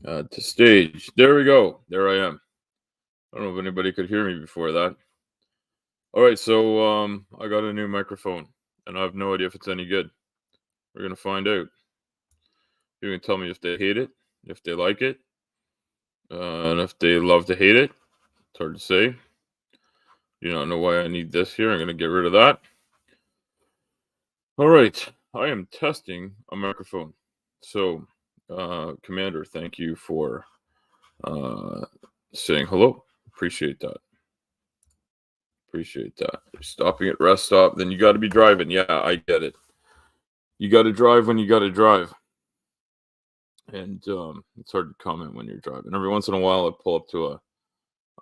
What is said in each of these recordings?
To stage. There we go. There I am. I don't know if anybody could hear me before that. All right, so I got a new microphone, and I have no idea if it's any good. We're gonna find out. You can tell me if they hate it, if they like it, and if they love to hate it. It's hard to say. You don't know why I need this here. I'm gonna get rid of that. All right, I am testing a microphone. So, Commander, thank you for uh, saying hello. Appreciate that. Appreciate that. You're stopping at rest stop, then you got to be driving. Yeah, I get it. You got to drive when you got to drive, and it's hard to comment when you're driving. Every once in a while, I pull up to a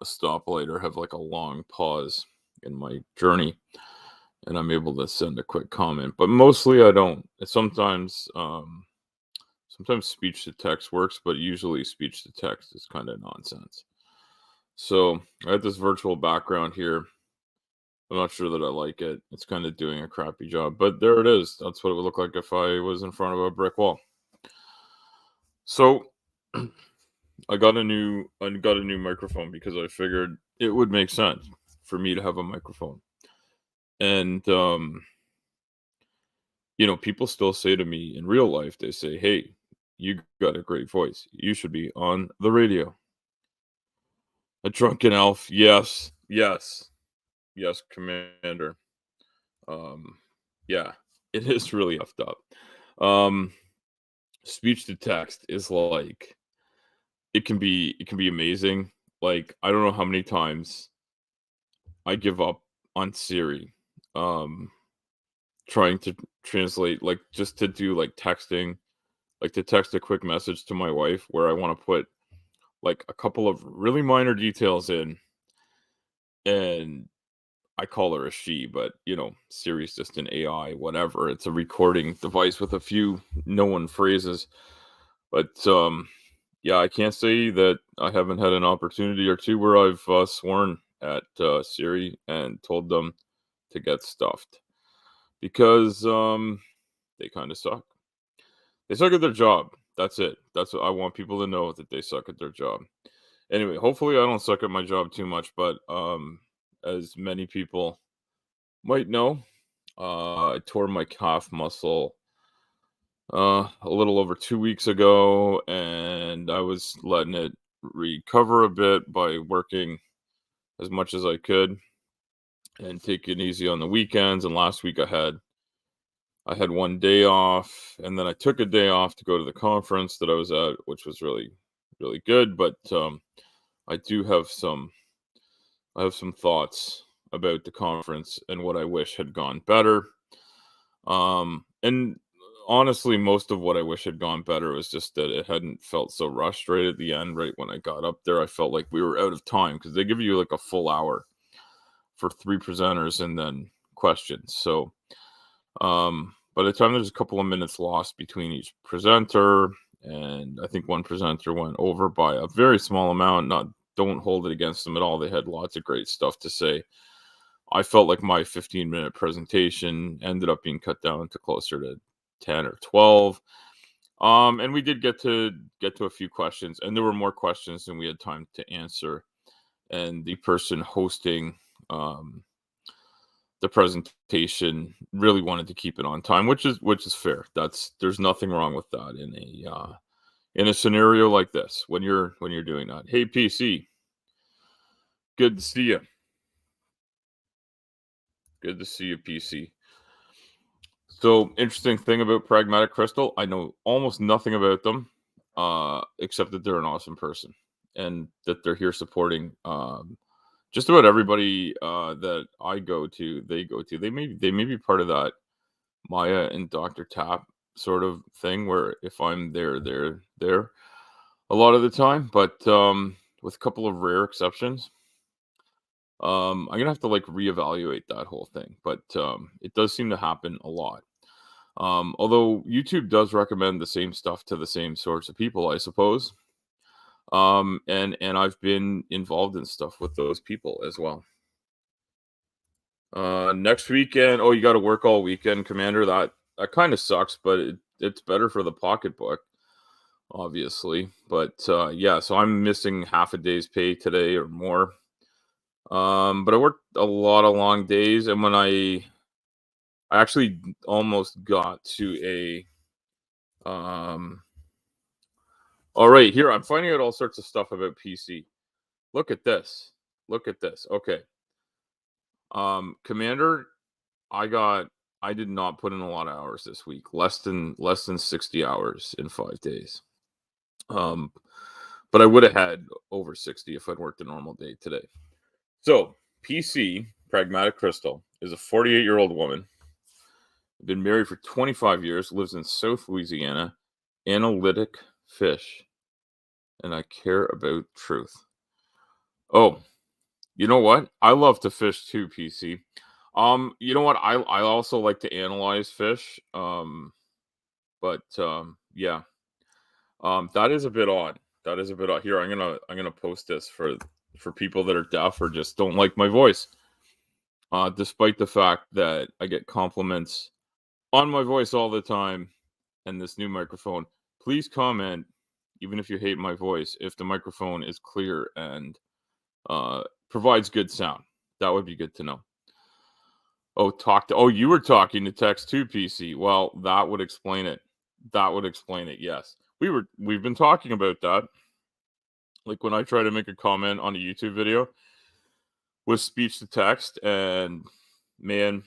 stoplight or have like a long pause in my journey, and I'm able to send a quick comment. But mostly, I don't. Sometimes speech to text works, but usually speech to text is kind of nonsense. So I have this virtual background here. I'm not sure that I like it. It's kind of doing a crappy job, but there it is. That's what it would look like if I was in front of a brick wall. So I got a new microphone because I figured it would make sense for me to have a microphone. And people still say to me in real life, they say, "Hey, you got a great voice. You should be on the radio." A drunken elf. Yes. Yes. Yes, Commander. Um yeah, it is really effed up. Um Speech to text is like it can be amazing. Like, I don't know how many times I give up on Siri, um, trying to translate, like, just to do, like, texting, like, to text a quick message to my wife where I wanna put, like, a couple of really minor details in, and I call her a she, but, Siri's just an AI, whatever. It's a recording device with a few known phrases. But, yeah, I can't say that I haven't had an opportunity or two where I've, sworn at, Siri and told them to get stuffed because, they kinda suck. They suck at their job. That's it. That's what I want people to know, that they suck at their job. Anyway, hopefully I don't suck at my job too much, but, as many people might know, I tore my calf muscle a little over 2 weeks ago, and I was letting it recover a bit by working as much as I could and taking it easy on the weekends. And last week I had 1 day off, and then I took a day off to go to the conference that I was at, which was really really good. But I do have some I have some thoughts about the conference and what I wish had gone better. And honestly, most of what I wish had gone better was just that it hadn't felt so rushed right at the end. Right when I got up there, I felt like we were out of time because they give you like a full hour for three presenters and then questions. So by the time there's a couple of minutes lost between each presenter, and I think one presenter went over by a very small amount. Not Don't hold it against them at all. They had lots of great stuff to say. I felt like my 15-minute presentation ended up being cut down to closer to 10 or 12. And we did get to a few questions, and there were more questions than we had time to answer. And the person hosting the presentation really wanted to keep it on time, which is fair. There's nothing wrong with that in a scenario like this when you're doing that. Hey, PC, good to see you. Good to see you, PC. So, interesting thing about Pragmatic Crystal, I know almost nothing about them, except that they're an awesome person and that they're here supporting just about everybody that I go to. They go to. They may be part of that Maya and Doctor Tap sort of thing, where if I'm there, they're there a lot of the time. But with a couple of rare exceptions, I'm gonna have to like reevaluate that whole thing. But it does seem to happen a lot. Although YouTube does recommend the same stuff to the same sorts of people, I suppose. And I've been involved in stuff with those people as well. Next weekend, oh, you got to work all weekend, Commander. That kind of sucks, but it's better for the pocketbook. obviously. But yeah, so I'm missing half a day's pay today or more. But I worked a lot of long days, and when I actually almost got to um all right, here I'm finding out all sorts of stuff about PC. Look at this. Look at this. Okay. Commander, I got I did not put in a lot of hours this week. Less than 60 hours in 5 days. Um but I would have had over 60 if I'd worked a normal day today. So, PC, Pragmatic Crystal, is a 48-year-old woman, been married for 25 years, lives in South Louisiana, analytic fish, and I care about truth. Oh, you know what? I love to fish too, PC. You know what? I also like to analyze fish. But yeah. That is a bit odd. That is a bit odd. Here, I'm gonna post this for people that are deaf or just don't like my voice. Despite the fact that I get compliments on my voice all the time and this new microphone, please comment, even if you hate my voice, if the microphone is clear and provides good sound. That would be good to know. Oh, you were talking to text too, PC. Well, that would explain it. That would explain it. Yes. We've been talking about that. Like when I try to make a comment on a YouTube video with speech to text, and man,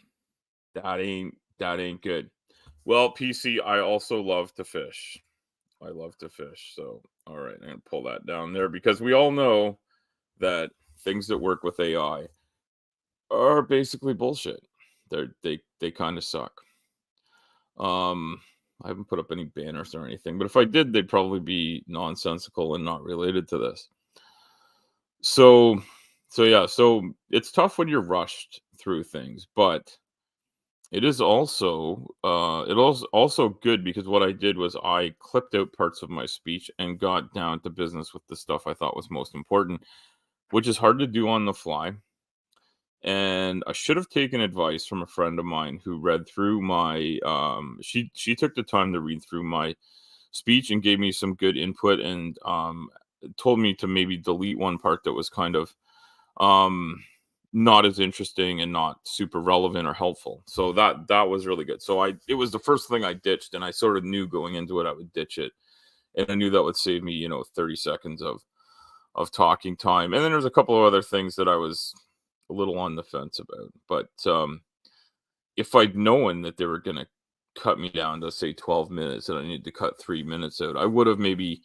that ain't good. Well, PC, I also love to fish. I love to fish. So, all right, I'm gonna pull that down there because we all know that things that work with AI are basically bullshit. They kind of suck. Um, I haven't put up any banners or anything, but if I did, they'd probably be nonsensical and not related to this. So, so it's tough when you're rushed through things, but it is also also good because what I did was I clipped out parts of my speech and got down to business with the stuff I thought was most important, which is hard to do on the fly. And I should have taken advice from a friend of mine who read through my she took the time to read through my speech and gave me some good input, and told me to maybe delete one part that was kind of um not as interesting and not super relevant or helpful. So that was really good. So I it was the first thing I ditched, and I sort of knew going into it I would ditch it. And I knew that would save me, 30 seconds of talking time. And then there's a couple of other things that I was a little on the fence about. But if I'd known that they were going to cut me down to say 12 minutes and I needed to cut 3 minutes out, I would have maybe,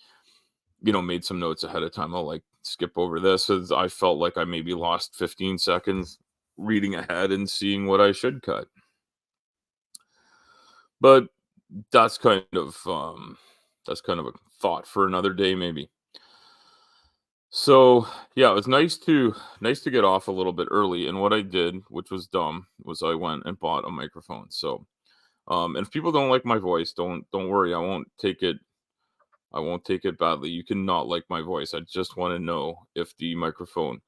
made some notes ahead of time. I'll like skip over this as I felt like I maybe lost 15 seconds reading ahead and seeing what I should cut. But that's kind of a thought for another day maybe. So, yeah, it was nice to get off a little bit early, and what I did, which was dumb, was I went and bought a microphone. So, and if people don't like my voice, don't worry, I won't take it badly. You can not like my voice. I just want to know if the microphone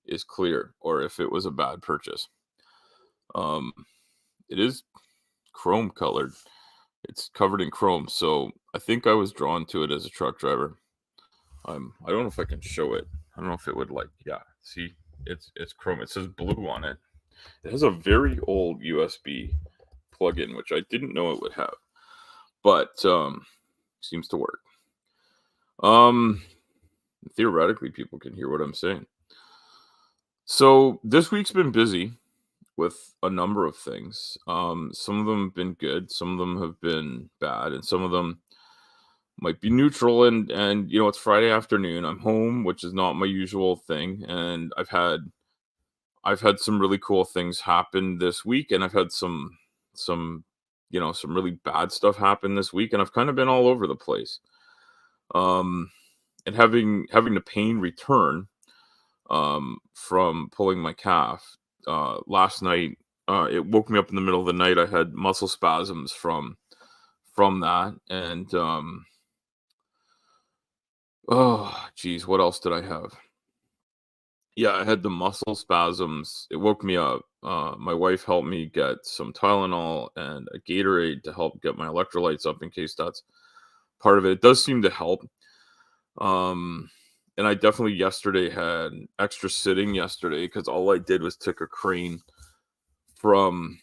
is clear or if it was a bad purchase. Um, it is chrome colored. It's covered in chrome, so I think I was drawn to it as a truck driver. I don't know if I can show it. I don't know if it would like, yeah. See, it's chrome. It says blue on it. It has a very old USB plug-in, which I didn't know it would have, but seems to work. Um, Theoretically, people can hear what I'm saying. So this week's been busy with a number of things. Some of them have been good, some of them have been bad, and some of them might be neutral. And it's Friday afternoon. I'm home, which is not my usual thing, and I've had some really cool things happen this week, and I've had some some really bad stuff happen this week, and I've kind of been all over the place. Um, and having the pain return from pulling my calf last night. It woke me up in the middle of the night. I had muscle spasms from that, and oh, geez, what else did I have? Yeah, I had the muscle spasms. It woke me up. My wife helped me get some Tylenol and a Gatorade to help get my electrolytes up in case that's part of it. It does seem to help. Um, and I definitely yesterday had extra sitting yesterday because all I did was took a crane from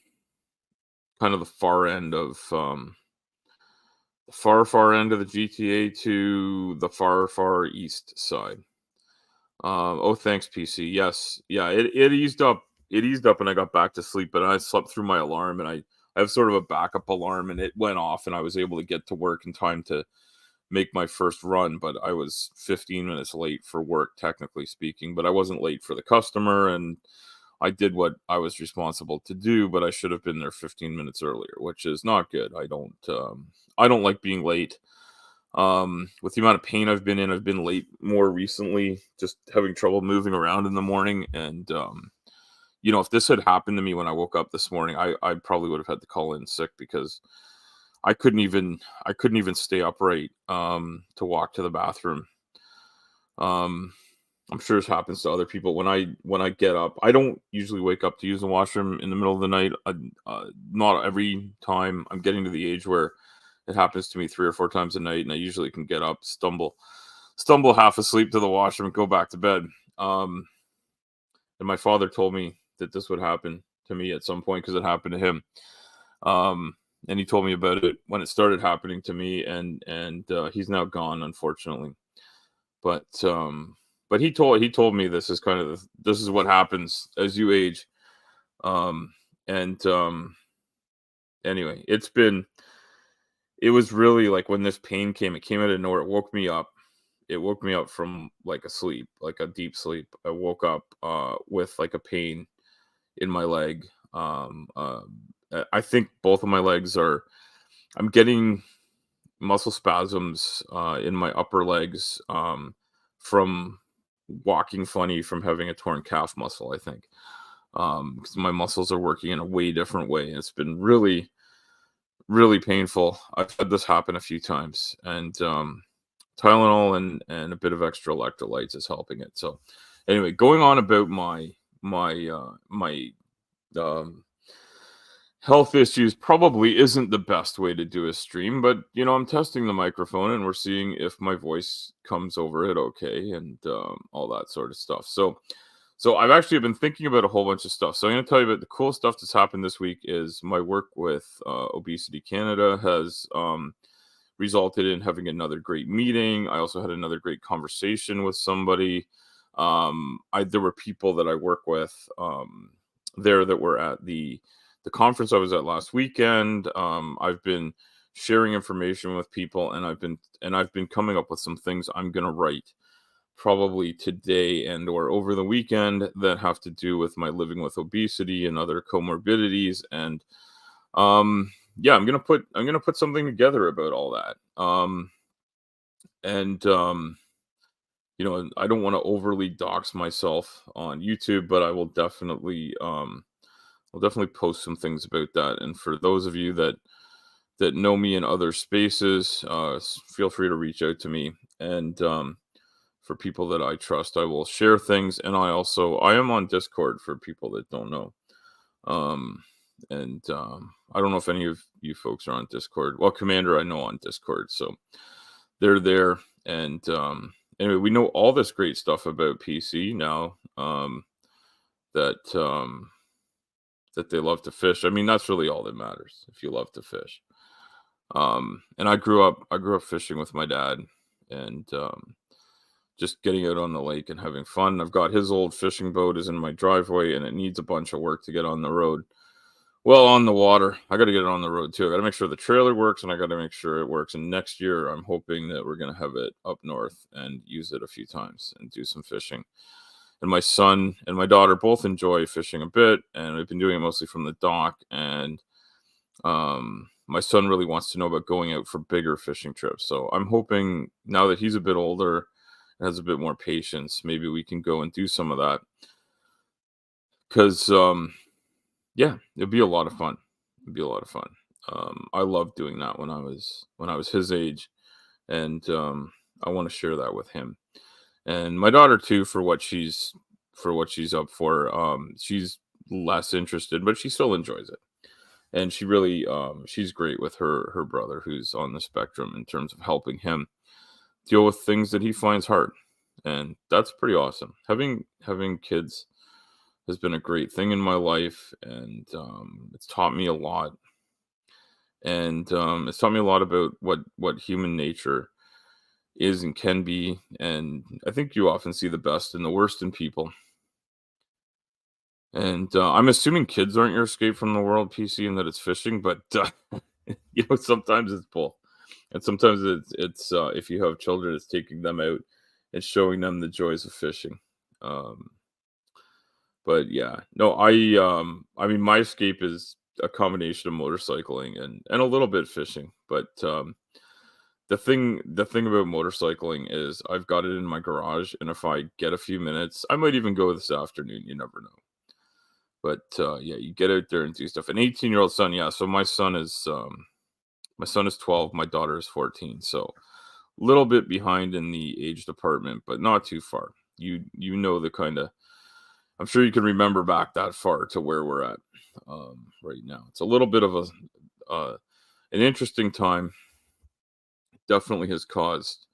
kind of the far end of far end of the GTA to the far east side. Oh, thanks, PC. Yes, yeah, it eased up. It eased up, and I got back to sleep. But I slept through my alarm, and I have sort of a backup alarm, and it went off, and I was able to get to work in time to make my first run. But I was 15 minutes late for work, technically speaking. But I wasn't late for the customer, and I did what I was responsible to do. But I should have been there 15 minutes earlier, which is not good. I don't like being late. With the amount of pain I've been in, I've been late more recently, just having trouble moving around in the morning. And if this had happened to me when I woke up this morning, I probably would have had to call in sick because I couldn't even stay upright to walk to the bathroom. Um, I'm sure this happens to other people. When I get up, I don't usually wake up to use the washroom in the middle of the night. Not every time. I'm getting to the age where it happens to me 3 or 4 times a night, and I usually can get up, stumble half asleep to the washroom, and go back to bed. Um, and my father told me that this would happen to me at some point because it happened to him. Um, and he told me about it when it started happening to me, and he's now gone, unfortunately. But but he told me this is kind of this is what happens as you age. And Anyway, it was really like when this pain came, it came out of nowhere. It woke me up. It woke me up from like a sleep, like a deep sleep. I woke up with like a pain in my leg. I think both of my legs are. I'm getting muscle spasms in my upper legs from walking funny from having a torn calf muscle. I think because my muscles are working in a way different way. It's been really painful. I've had this happen a few times, and Tylenol and a bit of extra electrolytes is helping it. So, anyway, going on about my um, health issues probably isn't the best way to do a stream, but I'm testing the microphone and we're seeing if my voice comes over it okay, and all that sort of stuff. So I've actually been thinking about a whole bunch of stuff. So I'm going to tell you about the cool stuff that's happened this week. Is my work with Obesity Canada has resulted in having another great meeting. I also had another great conversation with somebody. There were people that I work with there that were at the conference I was at last weekend. I've been sharing information with people, and I've been coming up with some things I'm going to write probably today and or over the weekend that have to do with my living with obesity and other comorbidities. And yeah, I'm gonna put something together about all that. And I don't want to overly dox myself on YouTube, but I'll definitely post some things about that. And for those of you that know me in other spaces, feel free to reach out to me. And for people that I trust, I will share things. And I am on Discord for people that don't know. And I don't know if any of you folks are on Discord. Well, Commander, I know on Discord, so they're there. And anyway, we know all this great stuff about PC now. That that they love to fish. I mean, that's really all that matters if you love to fish. And I grew up fishing with my dad, and just getting out on the lake and having fun. I've got his old fishing boat is in my driveway, and it needs a bunch of work to get on the road. Well, on the water, I got to get it on the road too. I got to make sure the trailer works, and I got to make sure it works. And next year, I'm hoping that we're going to have it up north and use it a few times and do some fishing. And my son and my daughter both enjoy fishing a bit, and we've been doing it mostly from the dock. And my son really wants to know about going out for bigger fishing trips. So I'm hoping now that he's a bit older and has a bit more patience, maybe we can go and do some of that. Because yeah, it'd be a lot of fun. It'd be a lot of fun. I loved doing that when I was his age, and I want to share that with him and my daughter too for what she's up for. She's less interested, but she still enjoys it. and she really she's great with her brother who's on the spectrum in terms of helping him deal with things that he finds hard, and that's pretty awesome. Having kids has been a great thing in my life, and it's taught me a lot, and it's taught me a lot about what human nature is and can be, and I think you often see the best and the worst in people. And I'm assuming kids aren't your escape from the world, PC, and that it's fishing, but sometimes it's both, and sometimes it's if you have children, it's taking them out and showing them the joys of fishing. Um, but yeah, no, I mean, my escape is a combination of motorcycling and a little bit fishing, but the thing about motorcycling is I've got it in my garage, and if I get a few minutes, I might even go this afternoon. You never know. But yeah, you get out there and do stuff. An 18-year-old son, yeah. So my son is 12, my daughter is 14. So a little bit behind in the age department, but not too far. You know the kind of I'm sure you can remember back that far to where we're at right now. It's a little bit of an interesting time. Definitely has caused.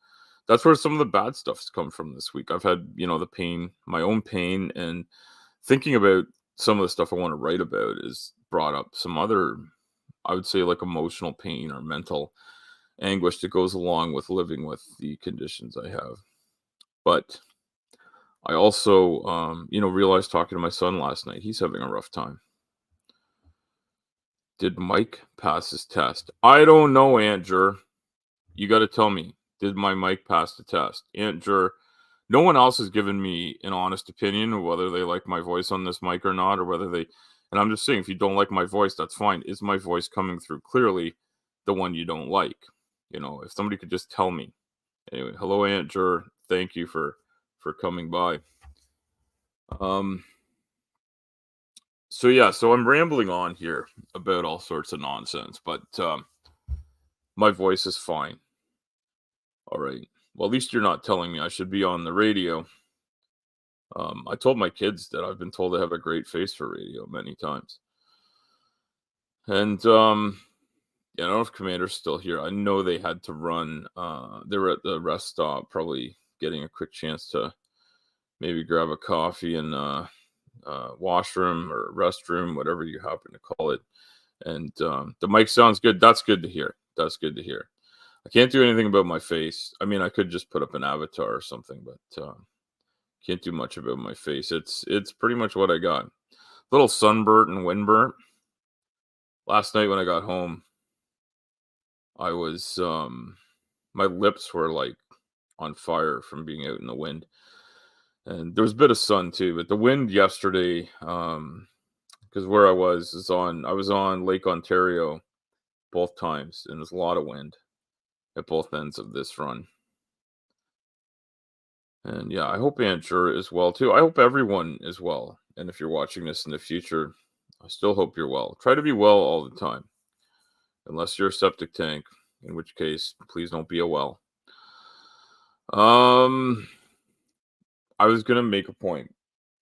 That's where some of the bad stuff's come from this week. I've had the pain, my own pain, and thinking about some of the stuff I want to write about is brought up some other, I would say, like emotional pain or mental anguish that goes along with living with the conditions I have. But I also, realized talking to my son last night, he's having a rough time. Did Mike pass his test? I don't know, Aunt Jer. You got to tell me, did my mic pass the test? Aunt Jer, no one else has given me an honest opinion of whether they like my voice on this mic or not, or whether they, and I'm just saying, if you don't like my voice, that's fine. Is my voice coming through clearly the one you don't like? If somebody could just tell me. Anyway, hello, Aunt Jer. Thank you for coming by. Um, so yeah, so I'm rambling on here about all sorts of nonsense, but my voice is fine. All right. Well, at least you're not telling me I should be on the radio. I told my kids that I've been told I have a great face for radio many times. And yeah, I don't know if Commander's still here. I know they had to run. They were at the rest stop, probably getting a quick chance to maybe grab a coffee in washroom or restroom, whatever you happen to call it. And the mic sounds good. That's good to hear. That's good to hear. I can't do anything about my face. I mean, I could just put up an avatar or something, but can't do much about my face. It's pretty much what I got. Little sunburnt and windburnt. Last night when I got home, I was my lips were like on fire from being out in the wind. And there was a bit of sun too, but the wind yesterday, because where I was on Lake Ontario both times, and there's a lot of wind at both ends of this run. And yeah, I hope Aunt Jura is well too. I hope everyone is well. And if you're watching this in the future, I still hope you're well. Try to be well all the time, unless you're a septic tank, in which case, please don't be a well. Um, I was gonna make a point,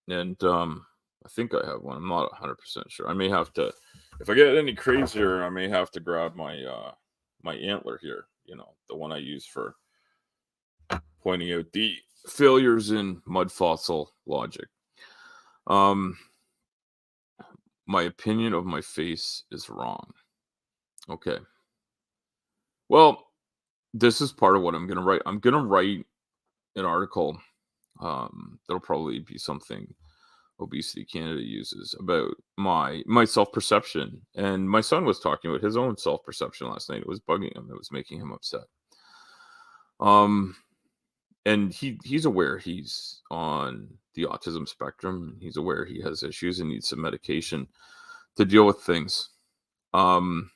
and I think I have one. I'm not 100% sure. I may have to, if I get any crazier, I may have to grab my antler here. The one I use for pointing out the failures in mud fossil logic. Um, my opinion of my face is wrong. Okay. Well, this is part of what I'm gonna write. I'm gonna write an article. That'll probably be something Obesity Canada uses about my self perception. And my son was talking about his own self perception last night. It was bugging him. It was making him upset. Um, and he's aware he's on the autism spectrum. He's aware he has issues and needs some medication to deal with things. And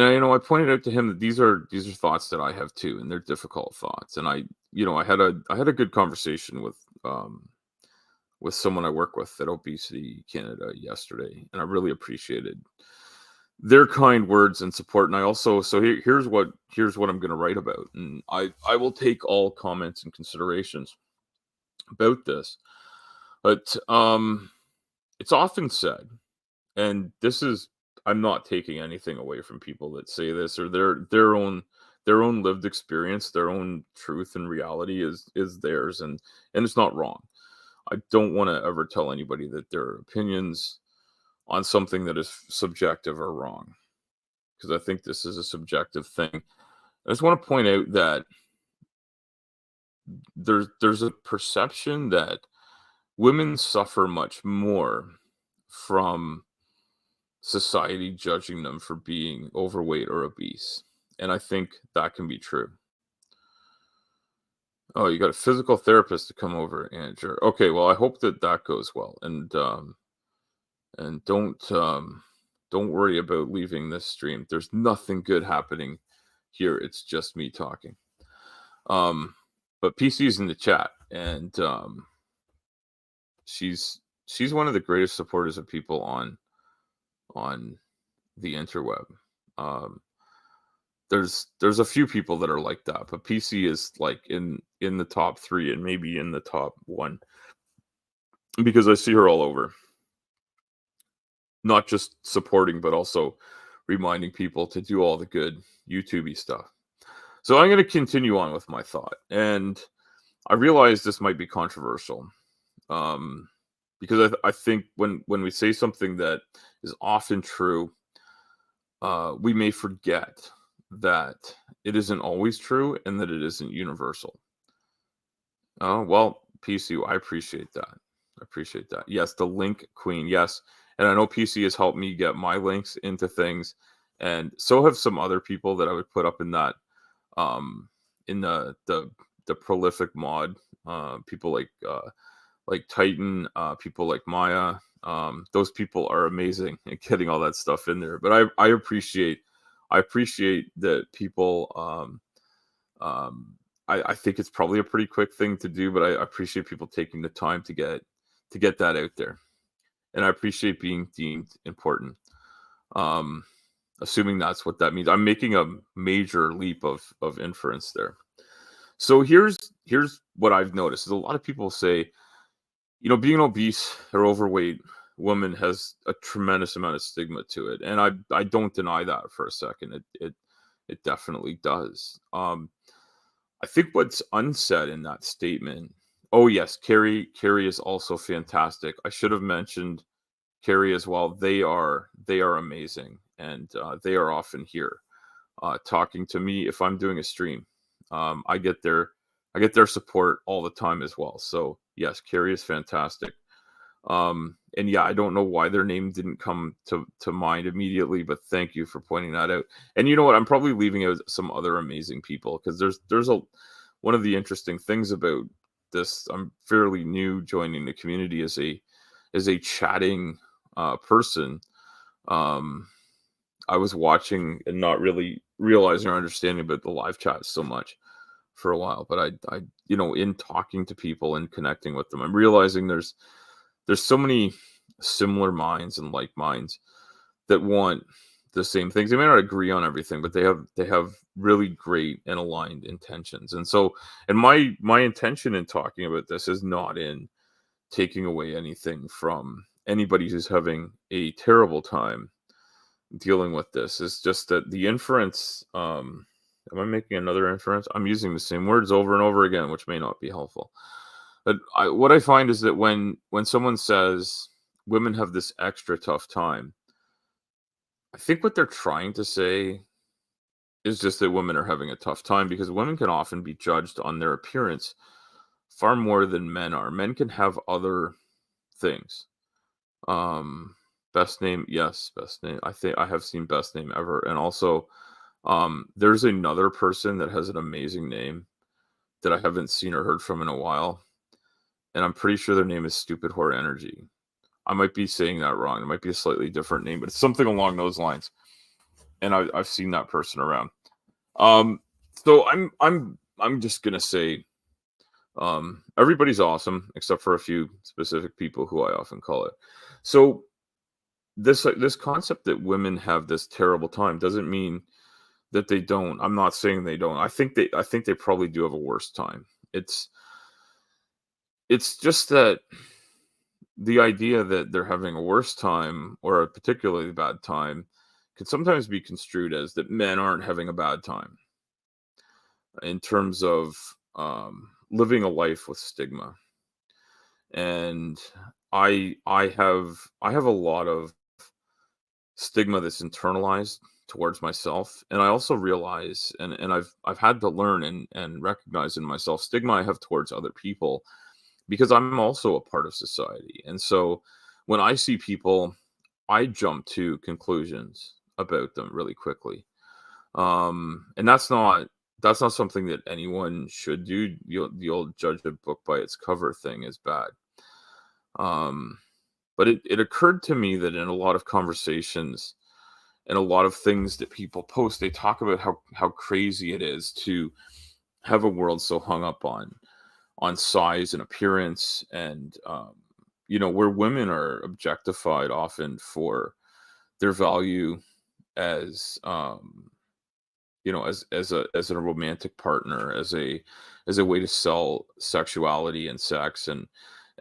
I pointed out to him that these are thoughts that I have too, and they're difficult thoughts. And I had a good conversation with someone I work with at Obesity Canada yesterday, and I really appreciated their kind words and support. And I also, here's what I'm going to write about, and I will take all comments and considerations about this. But it's often said, And this is I'm not taking anything away from people that say this or their own lived experience, their own truth and reality is theirs, and it's not wrong. I don't want to ever tell anybody that their opinions on something that is subjective are wrong, because I think this is a subjective thing. I just want to point out that there's a perception that women suffer much more from society judging them for being overweight or obese. And I think that can be true. Oh, you got a physical therapist to come over, Andrew. Okay, well, I hope that that goes well, and don't worry about leaving this stream. There's nothing good happening here. It's just me talking. Um, but PC's in the chat, and she's one of the greatest supporters of people on the interweb. Um, there's a few people that are like that, but PC is like in the top 3 and maybe in the top 1 because I see her all over, not just supporting but also reminding people to do all the good YouTubey stuff. So I'm going to continue on with my thought, and I realize this might be controversial, um, because I think when we say something that is often true, we may forget that it isn't always true and that it isn't universal. Oh, well, PC, I appreciate that. I appreciate that. Yes, the link queen. Yes. And I know PC has helped me get my links into things. And so have some other people that I would put up in that, in the prolific mod, people like Titan, people like Maya. Those people are amazing at getting all that stuff in there. But I appreciate that people, I think it's probably a pretty quick thing to do, but I appreciate people taking the time to get that out there. And I appreciate being deemed important. Um, Assuming that's what that means. I'm making a major leap of inference there. So here's what I've noticed is a lot of people say, being an obese or overweight woman has a tremendous amount of stigma to it, and I don't deny that for a second. It definitely does. I think what's unsaid in that statement. Oh yes, Carrie is also fantastic. I should have mentioned Carrie as well. They are amazing, and they are often here talking to me if I'm doing a stream. I get their support all the time as well. So yes, Carrie is fantastic. And yeah, I don't know why their name didn't come to mind immediately, but thank you for pointing that out. And you know what? I'm probably leaving out some other amazing people because there's one of the interesting things about this. I'm fairly new joining the community as a chatting person. Um, I was watching and not really realizing or understanding about the live chat so much for a while, but I in talking to people and connecting with them, I'm realizing there's so many similar minds and like minds that want the same things. They may not agree on everything, but they have really great and aligned intentions. And so, and my intention in talking about this is not in taking away anything from anybody who's having a terrible time dealing with this. It's just that the inference, am I making another inference? I'm using the same words over and over again, which may not be helpful. But what I find is that when someone says women have this extra tough time, I think what they're trying to say is just that women are having a tough time because women can often be judged on their appearance far more than men are. Men can have other things. Best name, yes, best name. I think I have seen best name ever. And also, there's another person that has an amazing name that I haven't seen or heard from in a while. And I'm pretty sure their name is Stupid Whore Energy. I might be saying that wrong. It might be a slightly different name, but it's something along those lines. And I've seen that person around. So I'm just gonna say, everybody's awesome except for a few specific people who I often call it. So this concept that women have this terrible time doesn't mean that they don't. I'm not saying they don't. I think they probably do have a worse time. It's just that the idea that they're having a worse time or a particularly bad time could sometimes be construed as that men aren't having a bad time in terms of living a life with stigma. And I have a lot of stigma that's internalized towards myself, and I also realize, and I've had to learn and recognize in myself stigma I have towards other people, because I'm also a part of society. And so when I see people, I jump to conclusions about them really quickly. And that's not something that anyone should do. You'll judge a book by its cover thing is bad. Um, but it occurred to me that in a lot of conversations and a lot of things that people post, they talk about how crazy it is to have a world so hung up on size and appearance, and where women are objectified often for their value as as a romantic partner, as a way to sell sexuality and sex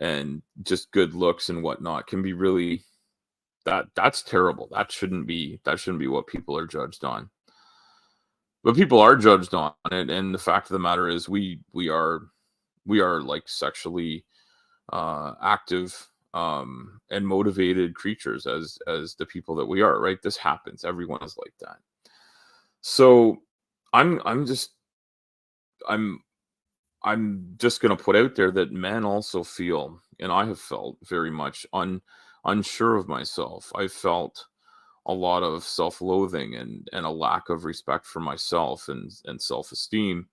and just good looks and whatnot, can be really, that's terrible. That shouldn't be what people are judged on. But people are judged on it, and the fact of the matter is we are like sexually active and motivated creatures as the people that we are, right? This happens. Everyone is like that. So I'm just I'm I'm just going to put out there that men also feel, and I have felt very much unsure of myself. I felt a lot of self-loathing and a lack of respect for myself and self-esteem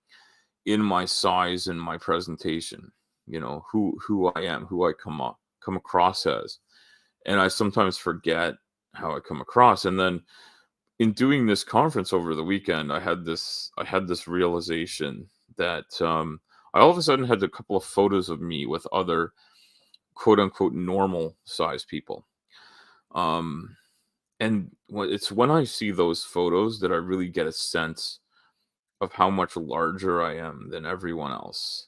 in my size and my presentation. Who I am, who I come across as, and I sometimes forget how I come across. And then in doing this conference over the weekend, I had this realization that I all of a sudden had a couple of photos of me with other quote unquote normal size people. Um, and it's when I see those photos that I really get a sense of how much larger I am than everyone else.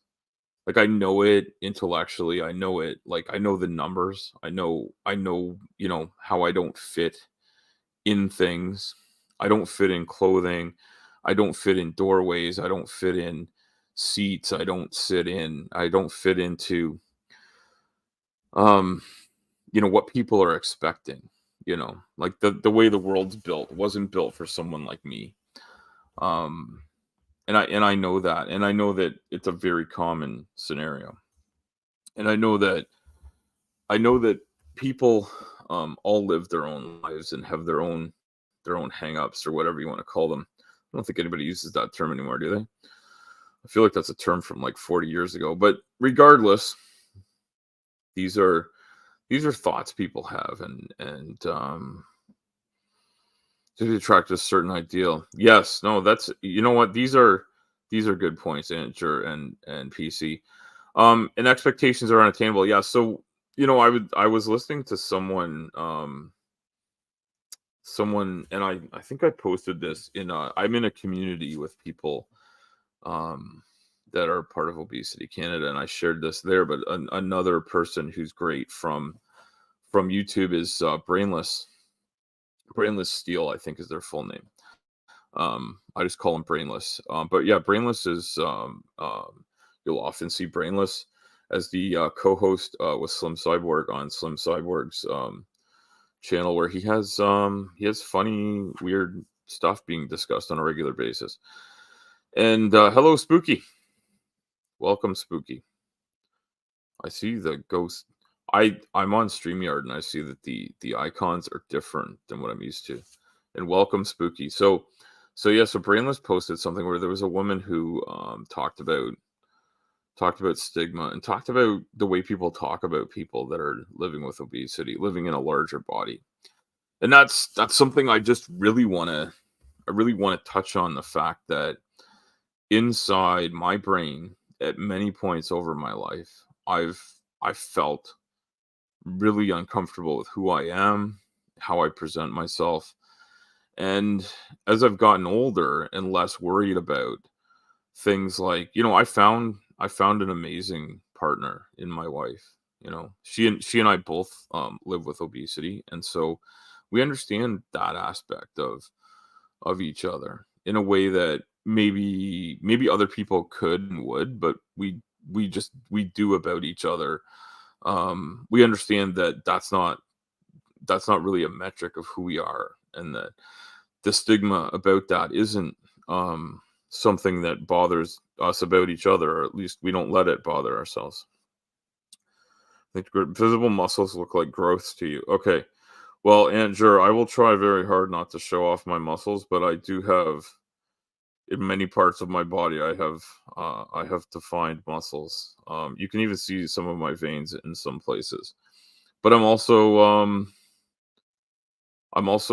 Like, I know it intellectually. I know it. Like, I know the numbers. I know, how I don't fit in things. I don't fit in clothing. I don't fit in doorways. I don't fit in seats. I don't fit into um what people are expecting. Like the way the world's built wasn't built for someone like me. Um and I know that, and I know that it's a very common scenario. And I know that people all live their own lives and have their own hang-ups or whatever you want to call them. I don't think anybody uses that term anymore, do they? I feel like that's a term from like 40 years ago. But regardless, these are these are thoughts people have, and to attract a certain ideal. Yes, no, that's, you know what, these are good points, Integer and PC. And expectations are unattainable. Yeah, so I was listening to someone, and I think I posted this I'm in a community with people um that are part of Obesity Canada, and I shared this there. But another person who's great from YouTube is Brainless Steel, I think, is their full name. I just call him Brainless. But yeah, Brainless is you'll often see Brainless as the co-host with Slim Cyborg on Slim Cyborg's channel, where he has funny, weird stuff being discussed on a regular basis. And hello, Spooky. Welcome, Spooky. I see the ghost. I'm on StreamYard, and I see that the icons are different than what I'm used to. And welcome, Spooky. So yeah, so Brainless posted something where there was a woman who talked about stigma and talked about the way people talk about people that are living with obesity, living in a larger body. And that's something I really want to touch on, the fact that inside my brain, at many points over my life, I've felt really uncomfortable with who I am, how I present myself. And as I've gotten older and less worried about things like, I found an amazing partner in my wife. She and I both live with obesity, and so we understand that aspect of each other in a way that maybe other people could and would, but we do about each other. We understand that that's not really a metric of who we are, and that the stigma about that isn't something that bothers us about each other, or at least we don't let it bother ourselves. Like, visible muscles look like growths to you. Okay. Well, Aunt Jur, I will try very hard not to show off my muscles, but I do have in many parts of my body, I have defined muscles. You can even see some of my veins in some places. But I'm also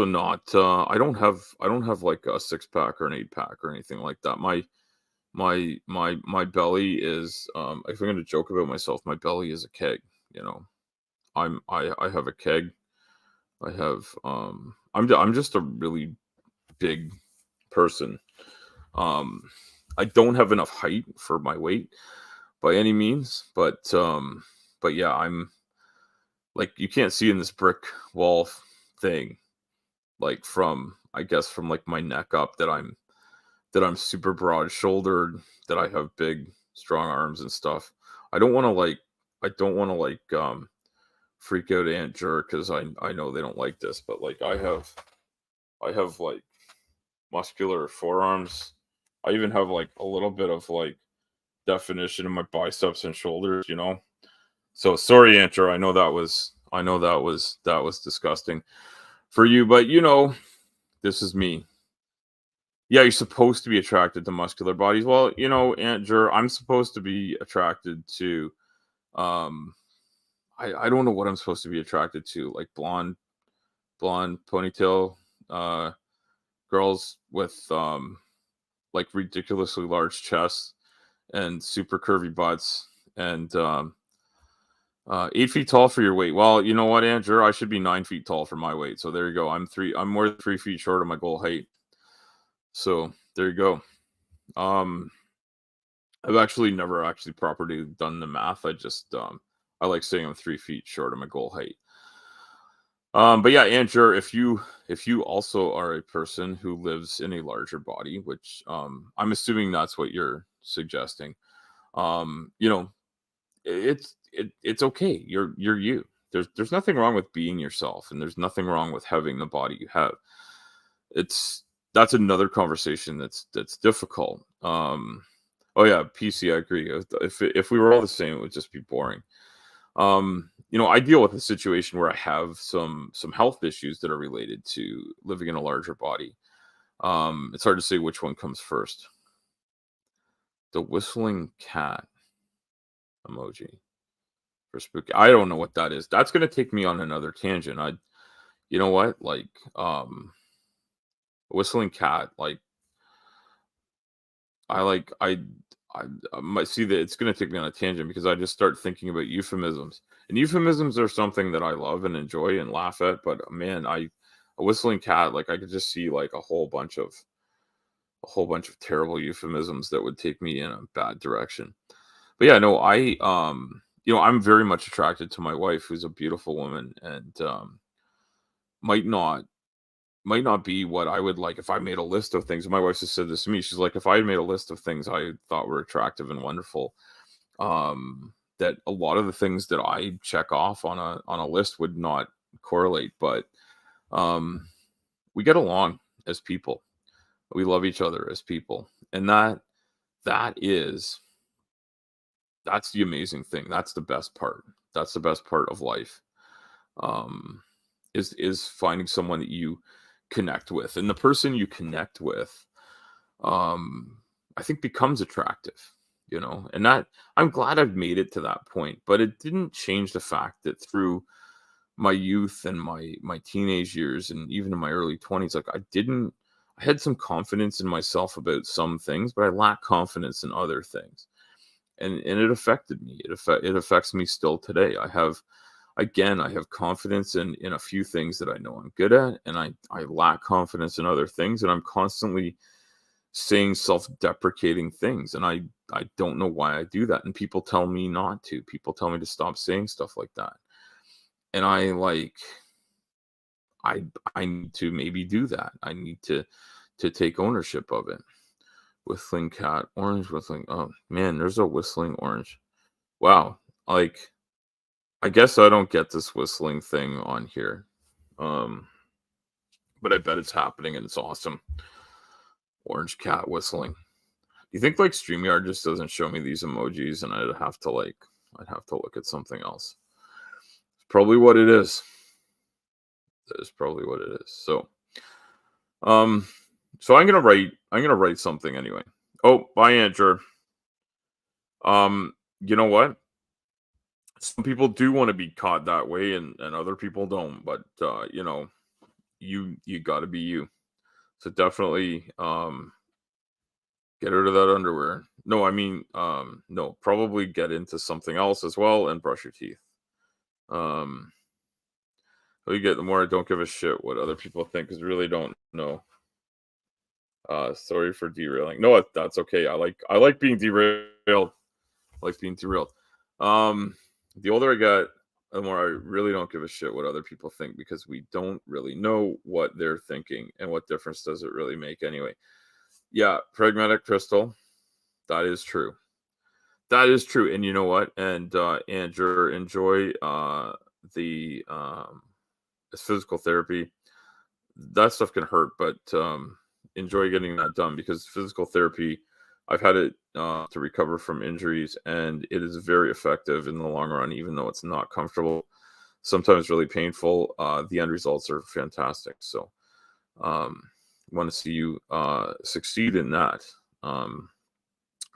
not. I don't have like a six pack or an eight pack or anything like that. My belly is. If I'm going to joke about myself, my belly is a keg. You know, I have a keg. I have. I'm just a really big person. Um, I don't have enough height for my weight by any means, but yeah, I'm like you can't see in this brick wall thing, like from I guess from like my neck up that I'm super broad shouldered, that I have big strong arms and stuff. I don't want to like I don't want to freak out Aunt Jer because I know they don't like this, but like I have like muscular forearms. I even have like a little bit of like definition in my biceps and shoulders. So sorry, Ancher. I know that was disgusting for you, but this is me. Yeah, you're supposed to be attracted to muscular bodies. Well, Aunt Jer, I'm supposed to be attracted to um I don't know what I'm supposed to be attracted to, like blonde ponytail girls with like ridiculously large chests and super curvy butts and 8 feet tall for your weight. Well, you know what, Andrew? I should be 9 feet tall for my weight. So there you go. I'm more than 3 feet short of my goal height. So there you go. Um, I've actually never actually properly done the math. I like saying I'm 3 feet short of my goal height. But yeah, Andrew, if you also are a person who lives in a larger body, which I'm assuming that's what you're suggesting, um, you know, it's okay. You're you. There's nothing wrong with being yourself, and there's nothing wrong with having the body you have. It's That's another conversation that's difficult. Oh yeah, PC. I agree. If we were all the same, it would just be boring. I deal with a situation where I have some health issues that are related to living in a larger body. It's hard to say which one comes first. The whistling cat emoji for spooky. I don't know what that is. That's gonna take me on another tangent. You know what? Like, a whistling cat. Like, I like I might see that it's gonna take me on a tangent because I just start thinking about euphemisms. And euphemisms are something that I love and enjoy and laugh at. But man, a whistling cat. Like, I could just see like a whole bunch of terrible euphemisms that would take me in a bad direction. But yeah, no, I'm very much attracted to my wife, who's a beautiful woman, and might not might not be what I would like if I made a list of things. My wife just said this to me. She's like, if I had made a list of things I thought were attractive and wonderful, that a lot of the things that I check off on a list would not correlate. But um, we get along as people. We love each other as people, and that is that's the amazing thing. That's the best part. That's the best part of life. Um, is finding someone that you connect with, and the person you connect with, um, I think becomes attractive. And that I'm glad I've made it to that point, but it didn't change the fact that through my youth and my teenage years and even in my early 20s, like I had some confidence in myself about some things, but I lacked confidence in other things, and it affected me. It affects me still today. I have confidence in a few things that I know I'm good at, and I lack confidence in other things, and I'm constantly saying self-deprecating things, and I don't know why I do that, and people tell me not to. People tell me to stop saying stuff like that, and I I need to maybe do that. I need to take ownership of it. Whistling cat, orange whistling. Oh man, there's a whistling orange. Wow. Like, I guess I don't get this whistling thing on here. Um, but I bet it's happening and it's awesome. Orange cat whistling. Do you think like StreamYard just doesn't show me these emojis and I'd have to look at something else. It's probably what it is. That is probably what it is. Um so I'm gonna write something anyway. Oh, bye Andrew. You know what? Some people do want to be caught that way and other people don't, but you got to be you. So definitely get rid of that underwear. No, I mean no, probably get into something else as well and brush your teeth. Um the you get the more I don't give a shit what other people think cuz really don't know. Sorry for derailing. No, that's okay. I like being derailed. I like being derailed. Um the older I get, the more I really don't give a shit what other people think because we don't really know what they're thinking and what difference does it really make anyway. Yeah, pragmatic crystal. That is true. That is true. And you know what? And Andrew, enjoy the physical therapy. That stuff can hurt, but enjoy getting that done because physical therapy, I've had it to recover from injuries, and it is very effective in the long run, even though it's not comfortable. Sometimes really painful. The end results are fantastic. So, um, want to see you succeed in that. But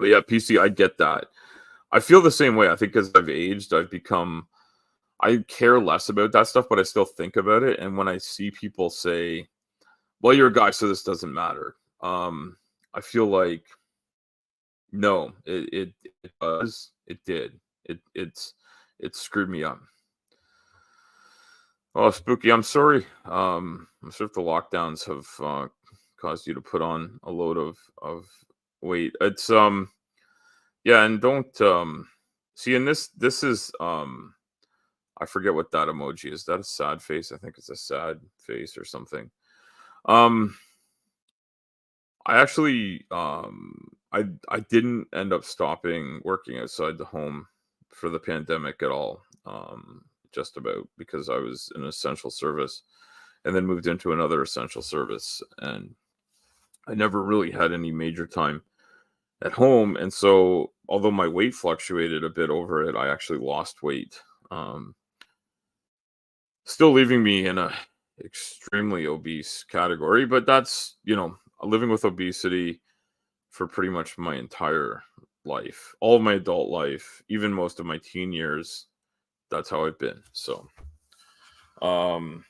yeah, PC, I get that. I feel the same way. I think as I've aged, I care less about that stuff, but I still think about it. And when I see people say, well, you're a guy, so this doesn't matter. I feel like no, it does. It did. It screwed me up. Oh, spooky. I'm sorry. I'm sure if the lockdowns have caused you to put on a load of weight. It's yeah, and don't see. And this is I forget what that emoji is. That a sad face? I think it's a sad face or something. Um, I actually I didn't end up stopping working outside the home for the pandemic at all. Just about because I was an essential service and then moved into another essential service and I never really had any major time at home and so although my weight fluctuated a bit over it, I actually lost weight. Um Still leaving me in a extremely obese category, but that's, living with obesity for pretty much my entire life, all of my adult life, even most of my teen years. That's how I've been. So, um,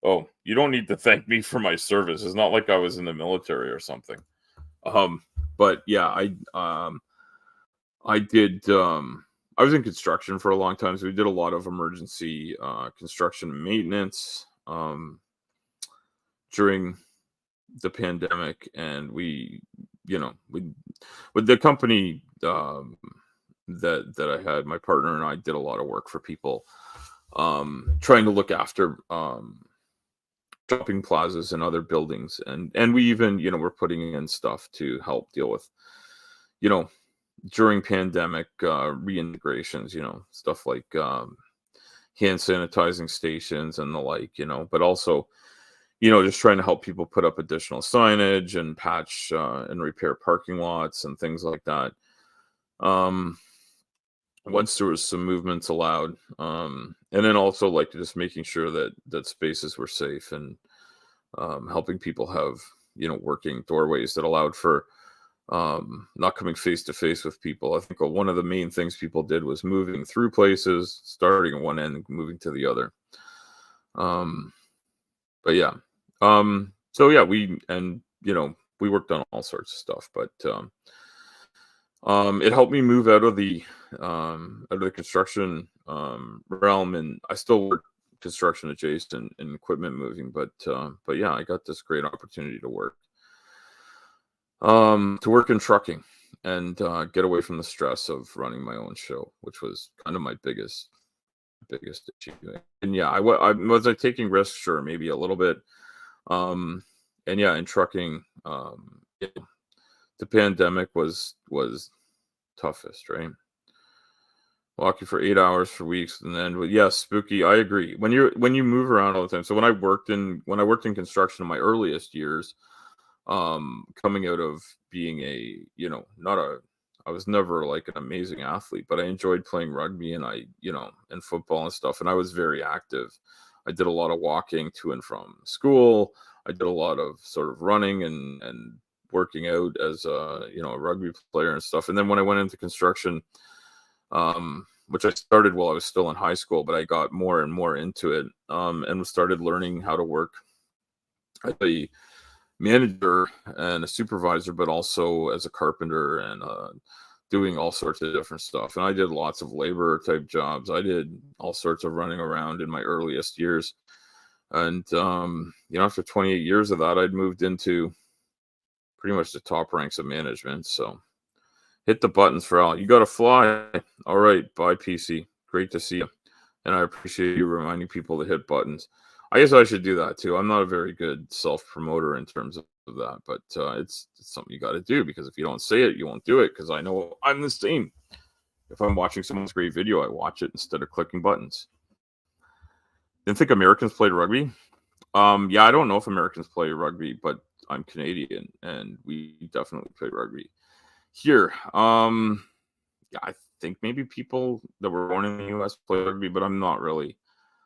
oh, you don't need to thank me for my service. It's not like I was in the military or something. Um, but yeah, I did. I was in construction for a long time, so we did a lot of emergency construction and maintenance during the pandemic, and we with the company that I had, my partner and I did a lot of work for people, trying to look after shopping plazas and other buildings, and we even we're putting in stuff to help deal with you know during pandemic reintegrations, stuff like hand sanitizing stations and the like, but also, just trying to help people put up additional signage and patch and repair parking lots and things like that. Um, Once there was some movements allowed, and then also like just making sure that spaces were safe and helping people have working doorways that allowed for not coming face to face with people. I think one of the main things people did was moving through places, starting at one end and moving to the other. um but yeah, so yeah, we worked on all sorts of stuff, but it helped me move out of the construction realm, and I still work construction adjacent and equipment moving, but yeah, I got this great opportunity to work. to work in trucking and get away from the stress of running my own show, which was kind of my biggest achievement. And yeah, was I taking risks? Sure, maybe a little bit. Um, and yeah, in trucking, the pandemic was toughest, right? Walking for 8 hours for weeks, and then but yes, spooky. I agree. When you move around all the time. So when I worked in construction in my earliest years, coming out of being not a I was never like an amazing athlete, but I enjoyed playing rugby and and football and stuff, and I was very active. I did a lot of walking to and from school. I did a lot of sort of running and working out as a rugby player and stuff. And then when I went into construction, which I started while I was still in high school, but I got more and more into it, and started learning how to work as a manager and a supervisor, but also as a carpenter and doing all sorts of different stuff. And I did lots of labor type jobs. I did all sorts of running around in my earliest years. And after 28 years of that, I'd moved into pretty much the top ranks of management. So hit the buttons for all. You got to fly. All right. Bye, PC. Great to see you. And I appreciate you reminding people to hit buttons. I guess I should do that too. I'm not a very good self promoter in terms of that, but it's something you got to do, because if you don't say it, you won't do it. Because I know I'm the same. If I'm watching someone's great video, I watch it instead of clicking buttons. Didn't think Americans played rugby. Yeah, I don't know if Americans play rugby, but I'm Canadian and we definitely play rugby here. Yeah, I think maybe people that were born in the US play rugby, but I'm not really.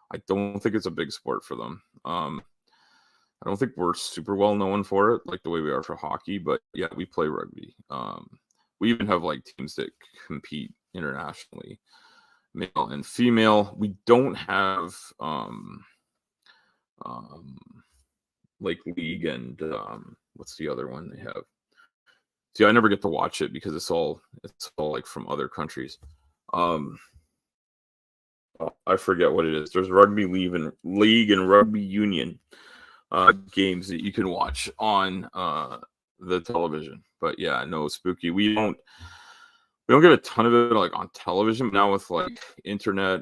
I don't think it's a big sport for them. I don't think we're super well known for it, like the way we are for hockey. But yeah, we play rugby. We even have like teams that compete internationally, male and female. We don't have like league and what's the other one they have? See, I never get to watch it because it's all like from other countries. Um, I forget what it is. There's rugby league and rugby union games that you can watch on the television. But yeah, no, spooky. We don't get a ton of it like on television, but now with like internet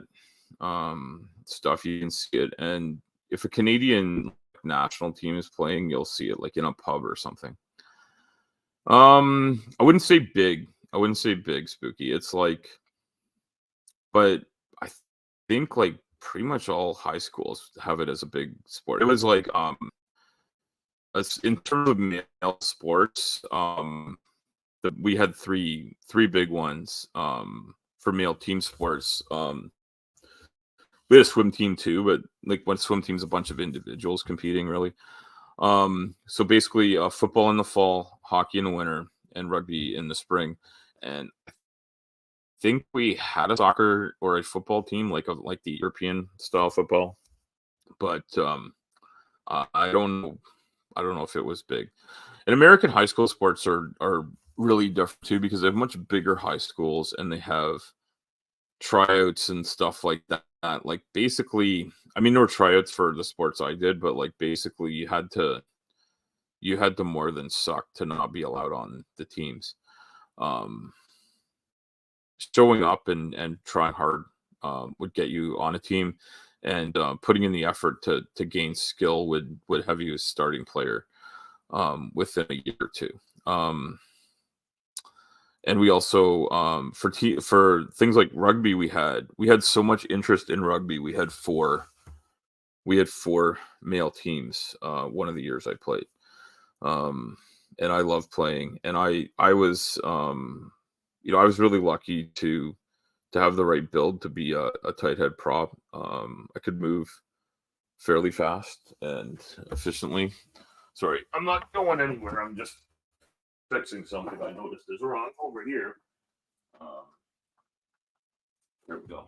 stuff, you can see it. And if a Canadian national team is playing, you'll see it like in a pub or something. I wouldn't say big. I wouldn't say big, spooky. It's like, but I think like pretty much all high schools have it as a big sport. It was like in terms of male sports, we had three big ones for male team sports. We had a swim team too, but like when swim team's a bunch of individuals competing, really. So basically, football in the fall, hockey in the winter, and rugby in the spring. And I think we had a soccer or a football team, like the European style football, but I don't know. I don't know if it was big. And American high school sports are really different too, because they have much bigger high schools and they have tryouts and stuff like that. Like basically, I mean, there were tryouts for the sports I did, but like basically, you had to more than suck to not be allowed on the teams. Um, Showing up and trying hard would get you on a team, and putting in the effort to gain skill would have you as starting player within a year or two. And we also for things like rugby, we had so much interest in rugby. We had four male teams one of the years I played. And I love playing. And I was I was really lucky to have the right build to be a tight head prop. I could move fairly fast and efficiently. Sorry, I'm not going anywhere. I'm just fixing something I noticed is wrong over here. There we go.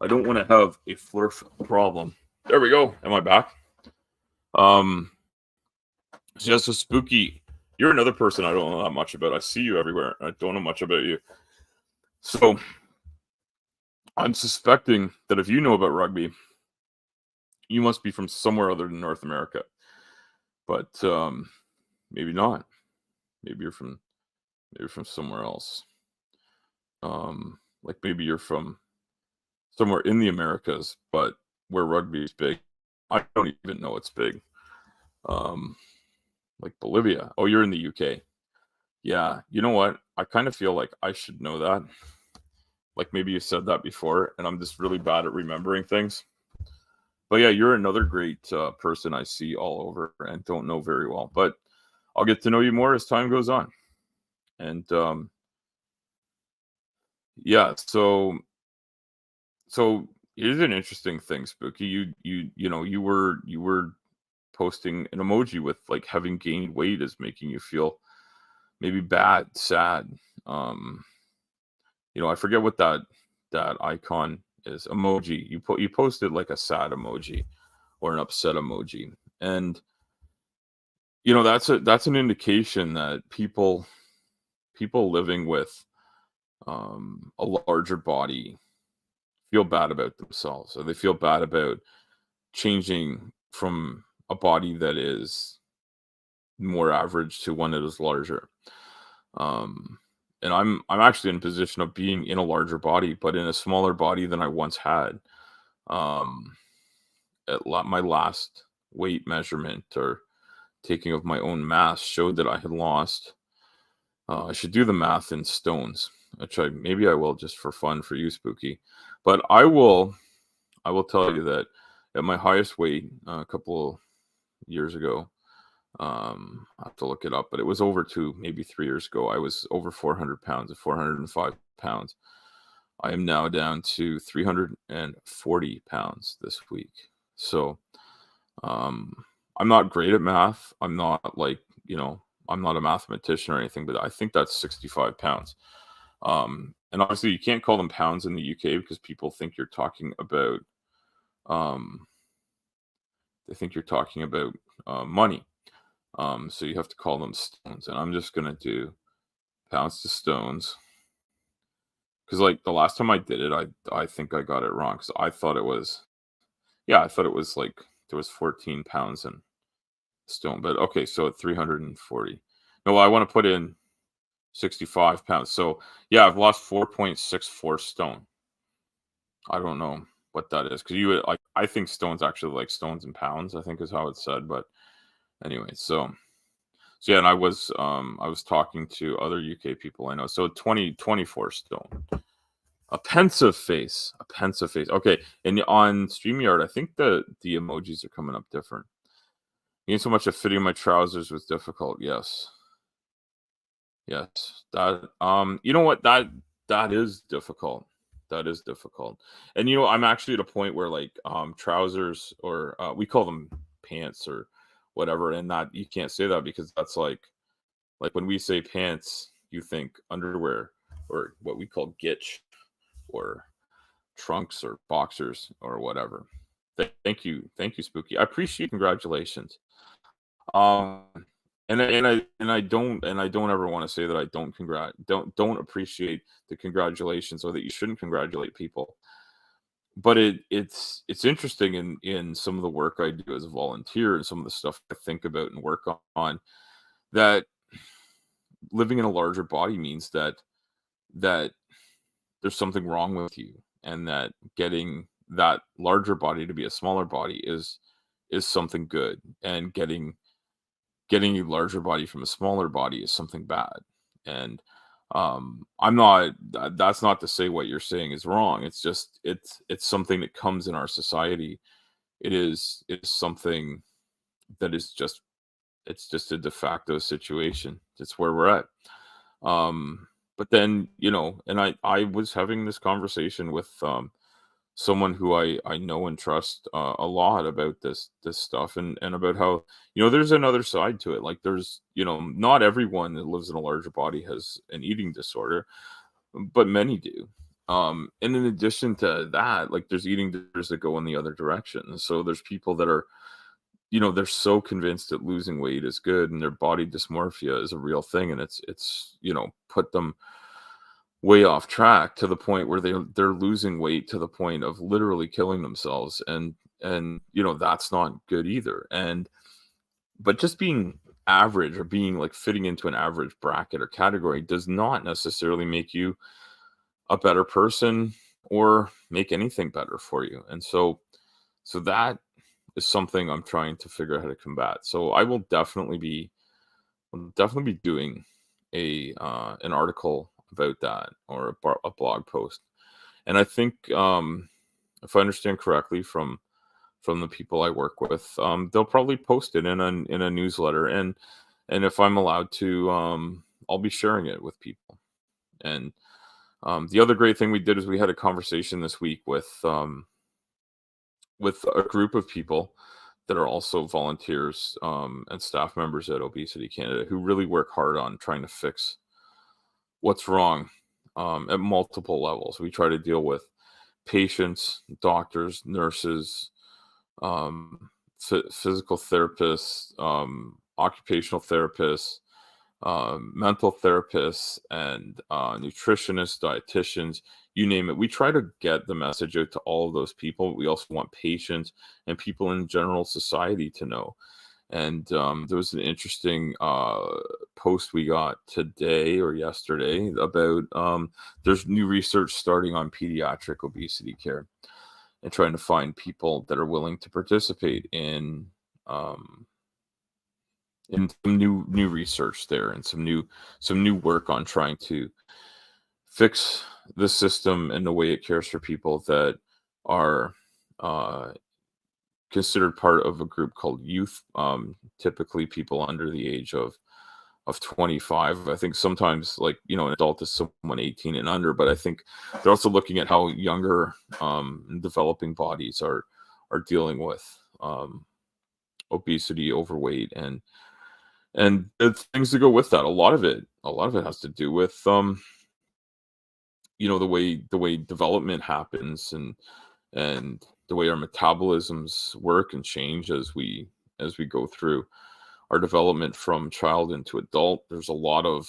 I don't want to have a flurf problem. There we go. Am I back? So spooky. You're another person I don't know that much about. I see you everywhere. I don't know much about you. So I'm suspecting that if you know about rugby, you must be from somewhere other than North America. But maybe not. Maybe you're from somewhere else. Like maybe you're from somewhere in the Americas, but where rugby is big. I don't even know it's big. Um, like Bolivia. Oh, you're in the UK. Yeah. You know what? I kind of feel like I should know that. Like maybe you said that before, and I'm just really bad at remembering things. But yeah, you're another great person I see all over and don't know very well. But I'll get to know you more as time goes on. And yeah, so here's an interesting thing, Spooky. You were posting an emoji with like having gained weight is making you feel maybe bad, sad. Um, I forget what that icon is. Emoji. You posted like a sad emoji or an upset emoji. And that's an indication that people living with a larger body feel bad about themselves, or they feel bad about changing from a body that is more average to one that is larger. Um, and I'm actually in a position of being in a larger body, but in a smaller body than I once had. Um, my last weight measurement or taking of my own mass showed that I had lost. I should do the math in stones, which I will just for fun for you, Spooky. But I will tell you that at my highest weight a couple years ago, I have to look it up, but it was over maybe 3 years ago. I was over 400 pounds, at 405 pounds. I am now down to 340 pounds this week. So um, I'm not great at math. I'm not like, I'm not a mathematician or anything, but I think that's 65 pounds. And obviously, you can't call them pounds in the UK because people think you're talking about, um, they think you're talking about money. So you have to call them stones. And I'm just going to do pounds to stones because, like, the last time I did it, I think I got it wrong because I thought it was, yeah, I thought it was like there was 14 pounds in stone. But okay, so at 340. No, I want to put in 65 pounds. So yeah, I've lost 4.64 stone. I don't know what that is because I think stones actually like stones and pounds, I think is how it's said. But anyway, so yeah, and I was talking to other UK people I know. So 24 stone. A pensive face. Okay, and on StreamYard, I think the emojis are coming up different. Being so much of fitting my trousers was difficult. Yes. Yes, you know what? That is difficult. That is difficult. And I'm actually at a point where like trousers or we call them pants or whatever, and that you can't say that because that's like when we say pants, you think underwear or what we call gitch or trunks or boxers or whatever. Thank you, Spooky. I appreciate congratulations. Um, and I don't ever want to say that I don't appreciate the congratulations or that you shouldn't congratulate people. But it's interesting in some of the work I do as a volunteer and some of the stuff I think about and work on that living in a larger body means that there's something wrong with you and that getting that larger body to be a smaller body is something good and getting a larger body from a smaller body is something bad. And I'm not that's not to say what you're saying is wrong. It's just it's something that comes in our society. It is something that is just it's just a de facto situation. It's where we're at. But then, and I was having this conversation with someone who I know and trust a lot about this stuff and about how there's another side to it. Like there's not everyone that lives in a larger body has an eating disorder, but many do. And in addition to that, like there's eating disorders that go in the other direction. So there's people that are they're so convinced that losing weight is good and their body dysmorphia is a real thing and it's put them way off track to the point where they're losing weight to the point of literally killing themselves and that's not good either. And but just being average or being like fitting into an average bracket or category does not necessarily make you a better person or make anything better for you. And so that is something I'm trying to figure out how to combat. So I will definitely be doing a an article about that or a blog post. And I think if I understand correctly from the people I work with, they'll probably post it in a newsletter, and if I'm allowed to, I'll be sharing it with people. And the other great thing we did is we had a conversation this week with a group of people that are also volunteers and staff members at Obesity Canada who really work hard on trying to fix what's wrong at multiple levels. We try to deal with patients, doctors, nurses, physical therapists, occupational therapists, mental therapists, and nutritionists, dietitians, you name it. We try to get the message out to all of those people. We also want patients and people in general society to know. And there was an interesting post we got today or yesterday about there's new research starting on pediatric obesity care and trying to find people that are willing to participate um, in some new research there and some new work on trying to fix the system and the way it cares for people that are uh, considered part of a group called youth, typically people under the age of 25. I think sometimes, like, an adult is someone 18 and under, but I think they're also looking at how younger developing bodies are dealing with obesity, overweight, and the things that go with that. A lot of it has to do with the way development happens, and the way our metabolisms work and change as we go through our development from child into adult. There's a lot of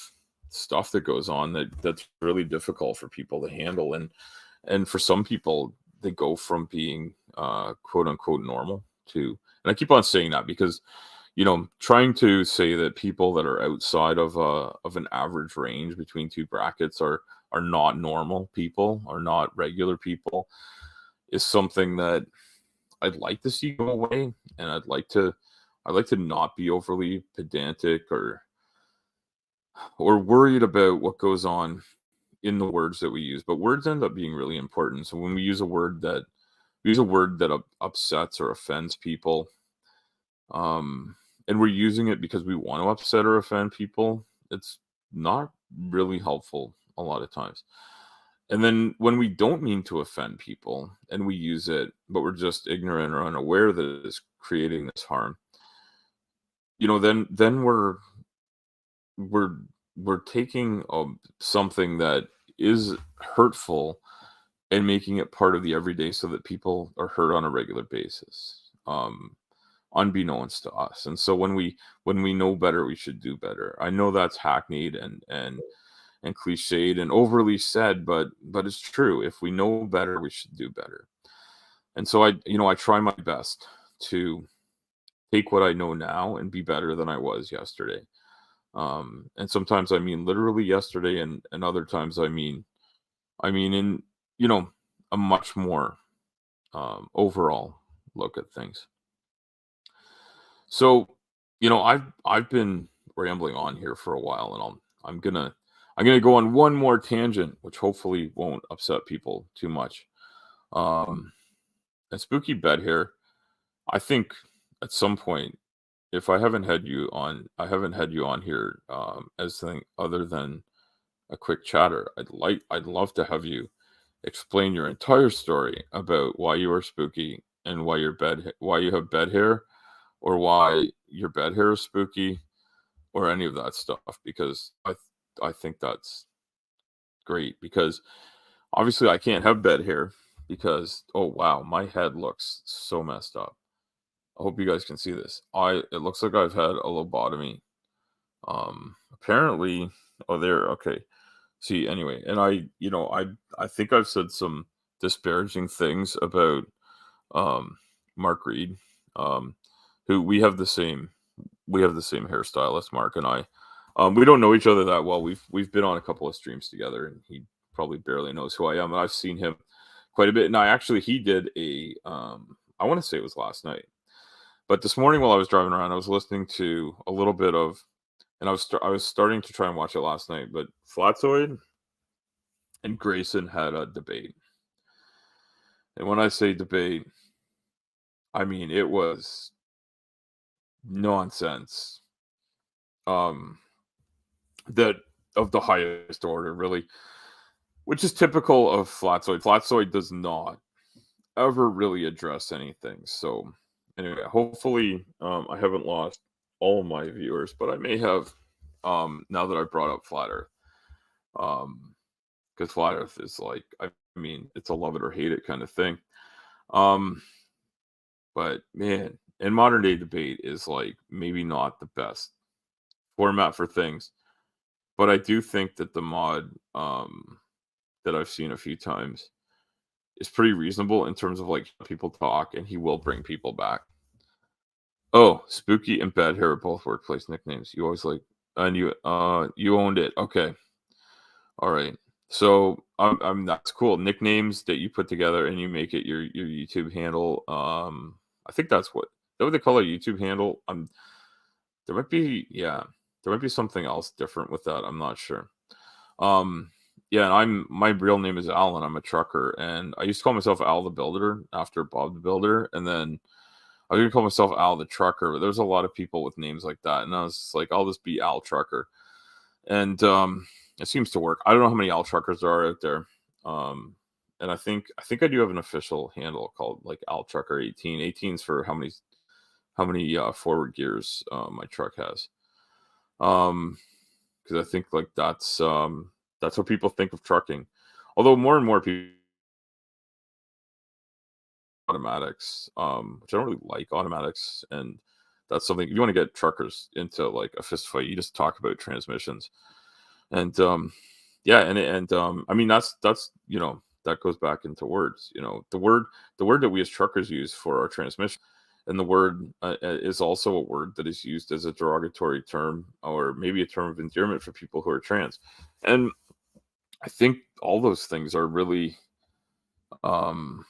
stuff that goes on that's really difficult for people to handle, and for some people they go from being quote unquote normal to, and I keep on saying that because trying to say that people that are outside of an average range between two brackets are not normal people, are not regular people, is something that I'd like to see go away, and I'd like to not be overly pedantic or worried about what goes on in the words that we use. But words end up being really important. So when we use a word that upsets or offends people, um, and we're using it because we want to upset or offend people, it's not really helpful a lot of times. And then when we don't mean to offend people and we use it, but we're just ignorant or unaware that it is creating this harm, then we're we're taking something that is hurtful and making it part of the everyday so that people are hurt on a regular basis, unbeknownst to us. And so when we know better, we should do better. I know that's hackneyed and cliched and overly said, but it's true. If we know better, we should do better. And so I try my best to take what I know now and be better than I was yesterday. And sometimes I mean literally yesterday, and other times I mean in you know a much more overall look at things. So I've been rambling on here for a while, and I'm gonna go on one more tangent, which hopefully won't upset people too much. Um, and spooky bed here. I think at some point, if I haven't had you on here as thing other than a quick chatter, I'd love to have you explain your entire story about why you are spooky and why you have bed hair, or why your bed hair is spooky, or any of that stuff, because I think that's great, because obviously I can't have bed hair because, oh wow, my head looks so messed up. I hope you guys can see this. It looks like I've had a lobotomy. Apparently, oh there, okay. See, anyway, and I think I've said some disparaging things about um Mark Reed, um, who we have the same. we have the same hairstylist, Mark and I. We don't know each other that well. We've been on a couple of streams together, and he probably barely knows who I am. And I've seen him quite a bit. And I actually he did a I want to say it was last night, but this morning while I was driving around, I was listening to a little bit of, and I was starting to try and watch it last night. But Flatzoid and Grayson had a debate, and when I say debate, I mean it was nonsense. Um, that of the highest order, really, which is typical of Flatzoid. Flatzoid does not ever really address anything. So anyway, hopefully, I haven't lost all of my viewers, but I may have, now that I brought up Flat Earth. Because Flat Earth is like, I mean, it's a love it or hate it kind of thing. Um, but man, in modern day debate is like maybe not the best format for things. But I do think that the mod that I've seen a few times is pretty reasonable in terms of like people talk, and he will bring people back. Oh, Spooky and Bad Hair are both workplace nicknames. You always like, and you owned it. Okay, all right. So I'm that's cool. Nicknames that you put together and you make it your YouTube handle. I think that's what they call a YouTube handle. There might be, yeah, there might be something else different with that. I'm not sure. Yeah, and my real name is Alan. I'm a trucker, and I used to call myself Al the Builder after Bob the Builder, and then I was gonna call myself Al the Trucker. But there's a lot of people with names like that, and I was just like, I'll just be Al Trucker, and it seems to work. I don't know how many Al Truckers there are out there, and I think I do have an official handle called like Al Trucker 18. 18's for how many forward gears my truck has. Because I think like that's what people think of trucking. Although more and more people automatics, which I don't really like automatics, and that's something if you want to get truckers into like a fist fight, you just talk about transmissions. And yeah, and I mean that's that goes back into words. The word that we as truckers use for our transmission, and the word is also a word that is used as a derogatory term or maybe a term of endearment for people who are trans. And I think all those things are really, um,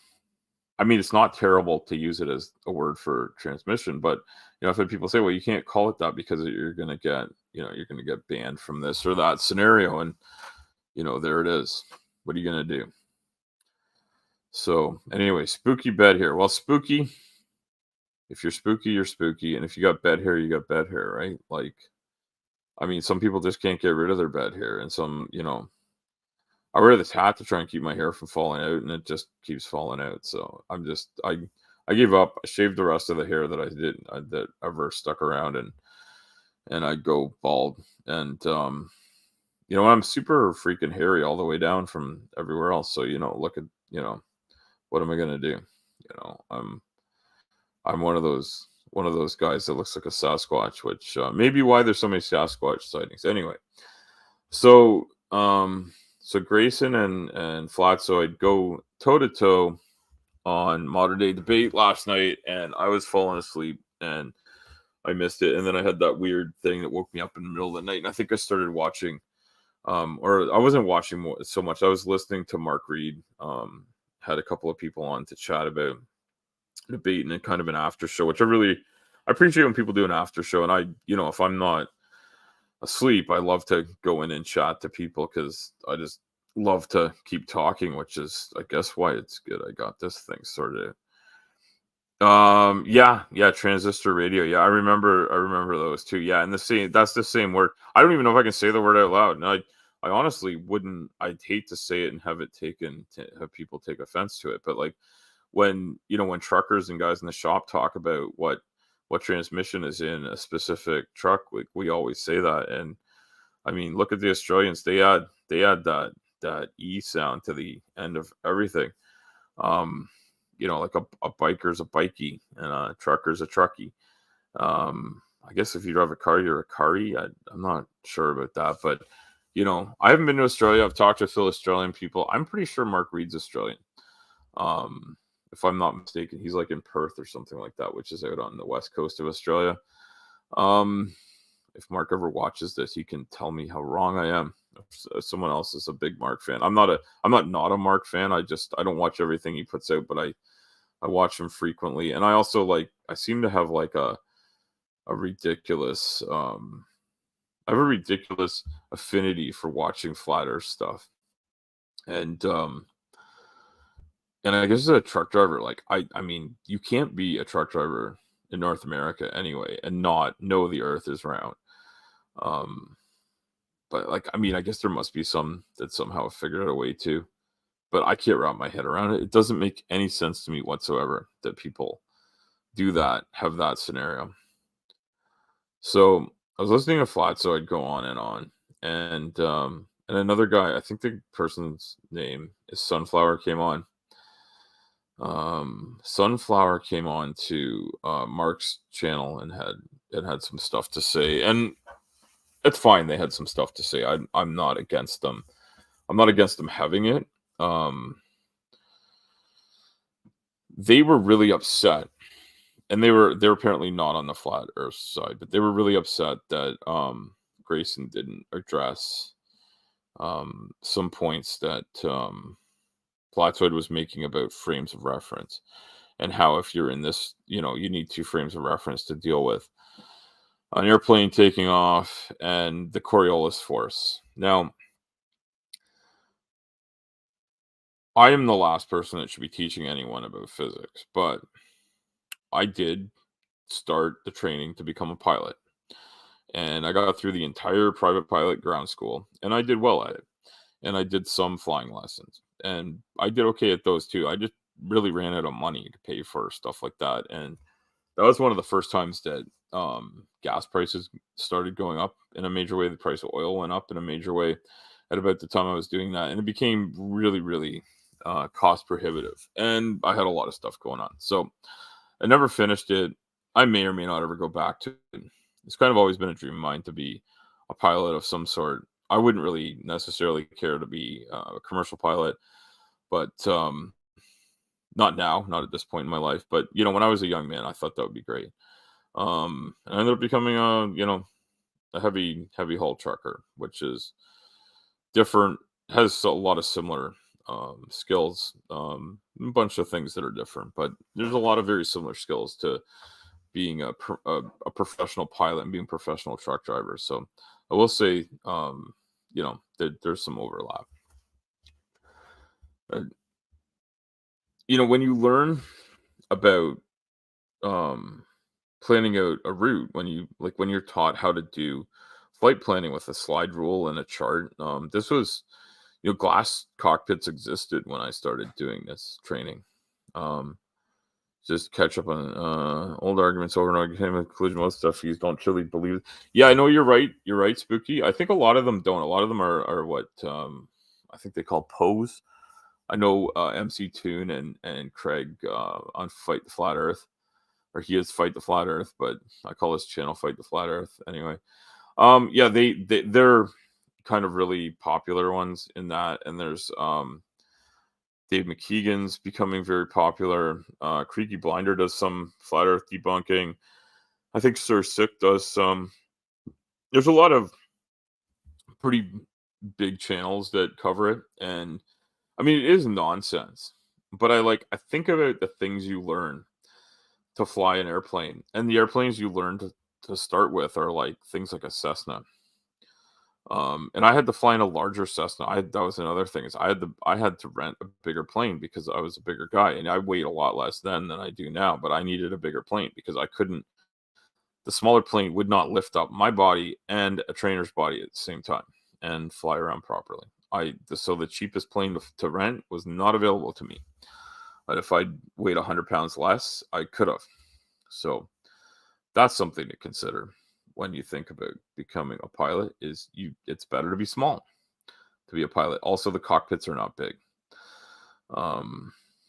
I mean, it's not terrible to use it as a word for transmission, but I've had people say, "Well, you can't call it that because you're going to get banned from this or that scenario," and there it is. What are you going to do? So anyway, spooky bed hair. Well, spooky. If you're spooky, you're spooky, and if you got bed hair, you got bed hair, right? Like, I mean, some people just can't get rid of their bed hair, and I wear this hat to try and keep my hair from falling out, and it just keeps falling out. So I gave up. I shaved the rest of the hair that that ever stuck around, and I go bald. And I'm super freaking hairy all the way down from everywhere else. So look at what am I gonna do? I'm one of those guys that looks like a Sasquatch, which may be why there's so many Sasquatch sightings. Anyway, so so Grayson and Flatzoid go toe to toe on modern day debate last night, and I was falling asleep and I missed it. And then I had that weird thing that woke me up in the middle of the night, and I think I started watching, or I wasn't watching so much. I was listening to Mark Reed. Had a couple of people on to chat about debate and kind of an after show, which I appreciate when people do an after show. And if I'm not asleep, I love to go in and chat to people because I just love to keep talking, which is, I guess, why it's good. I got this thing sorted. Yeah, transistor radio. Yeah, I remember those two. Yeah, and that's the same word. I don't even know if I can say the word out loud. And I honestly wouldn't. I'd hate to say it and have people take offense to it. But like when truckers and guys in the shop talk about what transmission is in a specific truck, we always say that. And I mean, look at the Australians. They add that E sound to the end of everything. Like a biker's a bikey and a trucker's a trucky. I guess if you drive a car, you're a carry. I'm not sure about that, but I haven't been to Australia. I've talked to a few Australian people. I'm pretty sure Mark Reed's Australian. If I'm not mistaken, he's like in Perth or something like that, which is out on the west coast of Australia. Um, if Mark ever watches this, he can tell me how wrong I am. If someone else is a big Mark fan. I'm not a Mark fan. I don't watch everything he puts out, but I watch him frequently. And I also I seem to have like a ridiculous I have a ridiculous affinity for watching flat earth stuff. And and I guess as a truck driver, I mean, you can't be a truck driver in North America anyway and not know the earth is round. Um but I mean, I guess there must be some that somehow have figured out a way to, but I can't wrap my head around it. It doesn't make any sense to me whatsoever that people do that, have that scenario. So I was listening to Flat, so I'd go on and on. And another guy, I think the person's name is Sunflower, came on. Sunflower came on to Mark's channel and had some stuff to say. And it's fine, they had some stuff to say. I'm not against them. I'm not against them having it. Um they were really upset, and they're apparently not on the flat earth side, but they were really upset that Grayson didn't address some points that Flatoid was making about frames of reference, and how if you're in this, you need two frames of reference to deal with an airplane taking off and the Coriolis force. Now, I am the last person that should be teaching anyone about physics, but I did start the training to become a pilot. And I got through the entire private pilot ground school, and I did well at it. And I did some flying lessons, and I did okay at those too. I just really ran out of money to pay for stuff like that, and that was one of the first times that gas prices started going up in a major way. The price of oil went up in a major way at about the time I was doing that, and it became really, really cost prohibitive. And I had a lot of stuff going on, so I never finished it. I may or may not ever go back to it. It's kind of always been a dream of mine to be a pilot of some sort. I wouldn't really necessarily care to be a commercial pilot, but not now, not at this point in my life. But when I was a young man, I thought that would be great. And I ended up becoming a heavy haul trucker, which is different, has a lot of similar skills, a bunch of things that are different, but there's a lot of very similar skills to being a professional pilot and being a professional truck driver. So I will say, there's some overlap. Uh, when you learn about um, planning out a route, when you're taught how to do flight planning with a slide rule and a chart, this was, glass cockpits existed when I started doing this training. Just catch up on old arguments over and over again. Conclusion, most stuff you don't truly believe. Yeah, I know you're right. You're right, Spooky. I think a lot of them don't. A lot of them are what I think they call pose. I know MC Toon and Craig on Fight the Flat Earth, or he is Fight the Flat Earth, but I call his channel Fight the Flat Earth anyway. Yeah, they're kind of really popular ones in that, and there's Dave McKeegan's becoming very popular. Creaky Blinder does some flat Earth debunking. I think Sir Sick does some. There's a lot of pretty big channels that cover it, and I mean it is nonsense. But I think about the things you learn to fly an airplane, and the airplanes you learn to start with are like things like a Cessna. And I had to fly in a larger Cessna. That was another thing, is I had to rent a bigger plane because I was a bigger guy, and I weighed a lot less then than I do now. But I needed a bigger plane because I couldn't. The smaller plane would not lift up my body and a trainer's body at the same time and fly around properly. So the cheapest plane to rent was not available to me. But if I weighed 100 pounds less, I could have. So that's something to consider when you think about becoming a pilot. It's better to be small to be a pilot. Also, the cockpits are not big.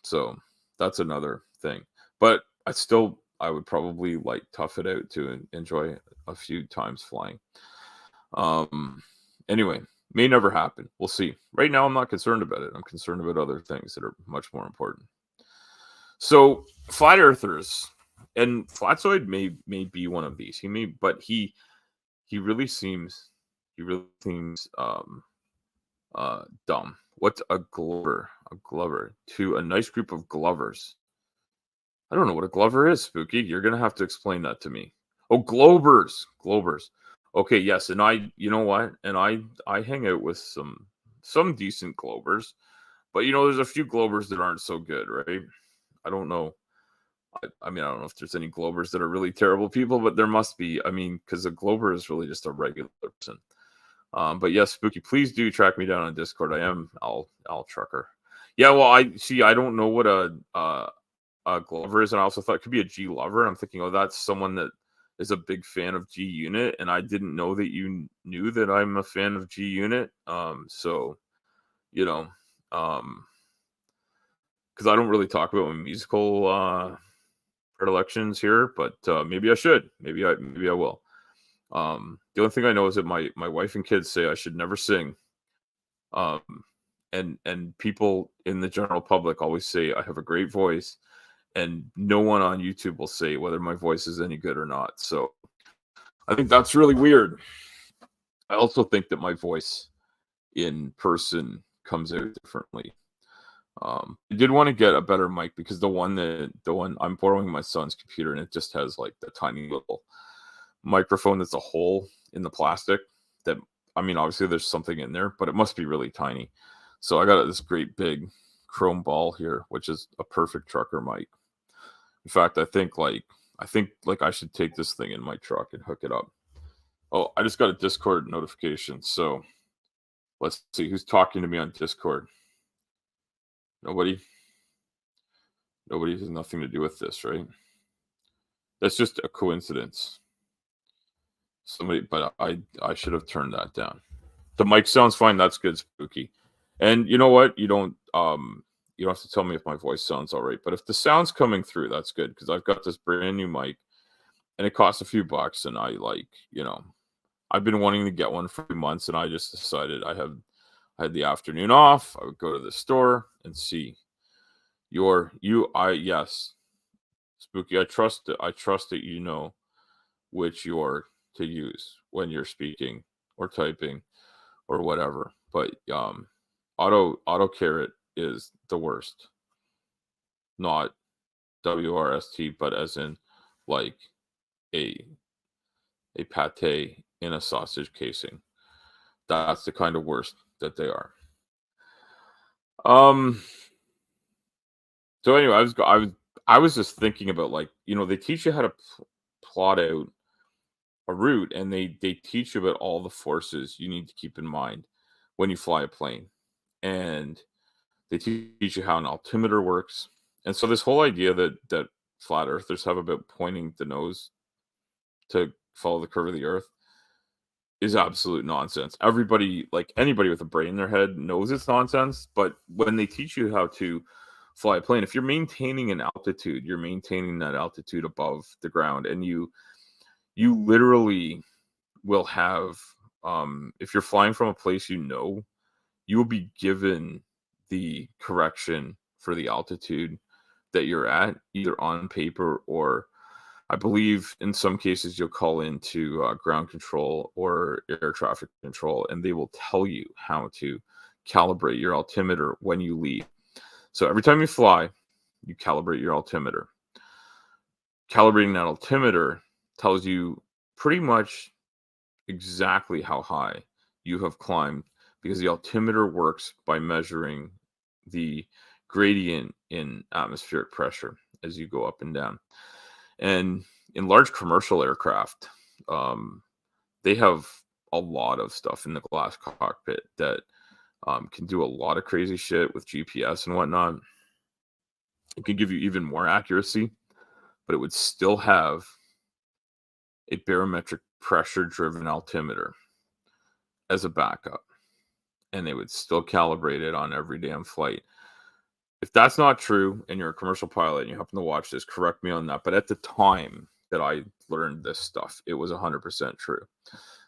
So that's another thing. But I would probably tough it out to enjoy a few times flying. Anyway, may never happen. We'll see. Right now, I'm not concerned about it. I'm concerned about other things that are much more important. So, flat earthers and Flatsoid may be one of these. But he really seems dumb. What's a glover? A glover to a nice group of glovers. I don't know what a glover is, Spooky. You're gonna have to explain that to me. Oh, globers, globers. Okay, yes, and you know what? And I hang out with some decent globers, but there's a few globers that aren't so good, right? I don't know. I mean, I don't know if there's any globers that are really terrible people, but there must be. I mean, because a glober is really just a regular person. But yes, Spooky, please do track me down on Discord. I am Al Trucker. Yeah, well, I see. I don't know what a Glover is, and I also thought it could be a G Lover. I'm thinking, oh, that's someone that is a big fan of G Unit, and I didn't know that you knew that I'm a fan of G Unit. So you know, because I don't really talk about my musical predilections here, but maybe I should. Maybe I will. The only thing I know is that my wife and kids say I should never sing. Um, and people in the general public always say I have a great voice, and no one on YouTube will say whether my voice is any good or not. So I think that's really weird. I also think that my voice in person comes out differently. I did want to get a better mic because the one I'm borrowing my son's computer, and it just has like the tiny little microphone that's a hole in the plastic that, I mean, obviously there's something in there, but it must be really tiny. So I got this great big chrome ball here, which is a perfect trucker mic. In fact, I think I should take this thing in my truck and hook it up. Oh, I just got a Discord notification. So let's see who's talking to me on Discord. Nobody. Nobody has nothing to do with this, right? That's just a coincidence. Somebody, but I should have turned that down. The mic sounds fine. That's good, Spooky. And you know what? You don't have to tell me if my voice sounds all right. But if the sound's coming through, that's good because I've got this brand new mic, and it costs a few bucks. And I've been wanting to get one for months, and I just decided I had the afternoon off. I would go to the store and see yes, Spooky. I trust that you know which you're to use when you're speaking or typing or whatever. But auto carrot is the worst. Not WRST, but as in like a pate in a sausage casing. That's the kind of worst that they are. So anyway, I was just thinking about, like, they teach you how to plot out a route, and they teach you about all the forces you need to keep in mind when you fly a plane, and they teach you how an altimeter works. And so this whole idea that flat earthers have about pointing the nose to follow the curve of the earth is absolute nonsense. Everybody, like anybody with a brain in their head, knows it's nonsense. But when they teach you how to fly a plane, if you're maintaining an altitude, you're maintaining that altitude above the ground, and you literally will have, if you're flying from a place, you will be given the correction for the altitude that you're at, either on paper, or I believe in some cases you'll call into ground control or air traffic control, and they will tell you how to calibrate your altimeter when you leave. So every time you fly, you calibrate your altimeter. Calibrating that altimeter tells you pretty much exactly how high you have climbed, because the altimeter works by measuring the gradient in atmospheric pressure as you go up and down. And in large commercial aircraft, they have a lot of stuff in the glass cockpit that can do a lot of crazy shit with GPS and whatnot. It can give you even more accuracy, but it would still have a barometric pressure driven altimeter as a backup, and they would still calibrate it on every damn flight. If that's not true and you're a commercial pilot and you happen to watch this, correct me on that. But at the time that I learned this stuff, it was 100% true.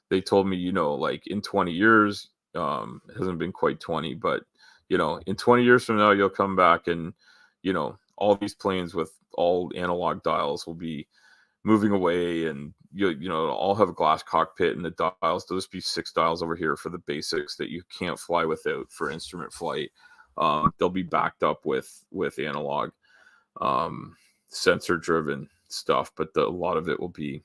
They told me, like in 20 years, it hasn't been quite 20, but in 20 years from now, you'll come back and, all these planes with all analog dials will be moving away, and it'll all have a glass cockpit, and the dials, there'll just be 6 dials over here for the basics that you can't fly without for instrument flight. They'll be backed up with analog, um, sensor driven stuff, but a lot of it will be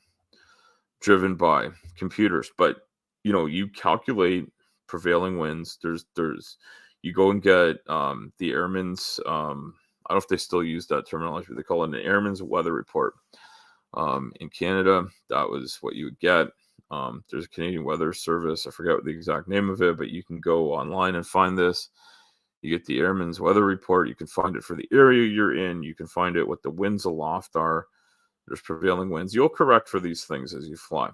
driven by computers. But you calculate prevailing winds. There's you go and get the airman's, I don't know if they still use that terminology, but they call it an airman's weather report. In Canada, that was what you would get. There's a Canadian Weather Service. I forget what the exact name of it, but you can go online and find this. You get the airman's weather report. You can find it for the area you're in. You can find it what the winds aloft are. There's prevailing winds. You'll correct for these things as you fly.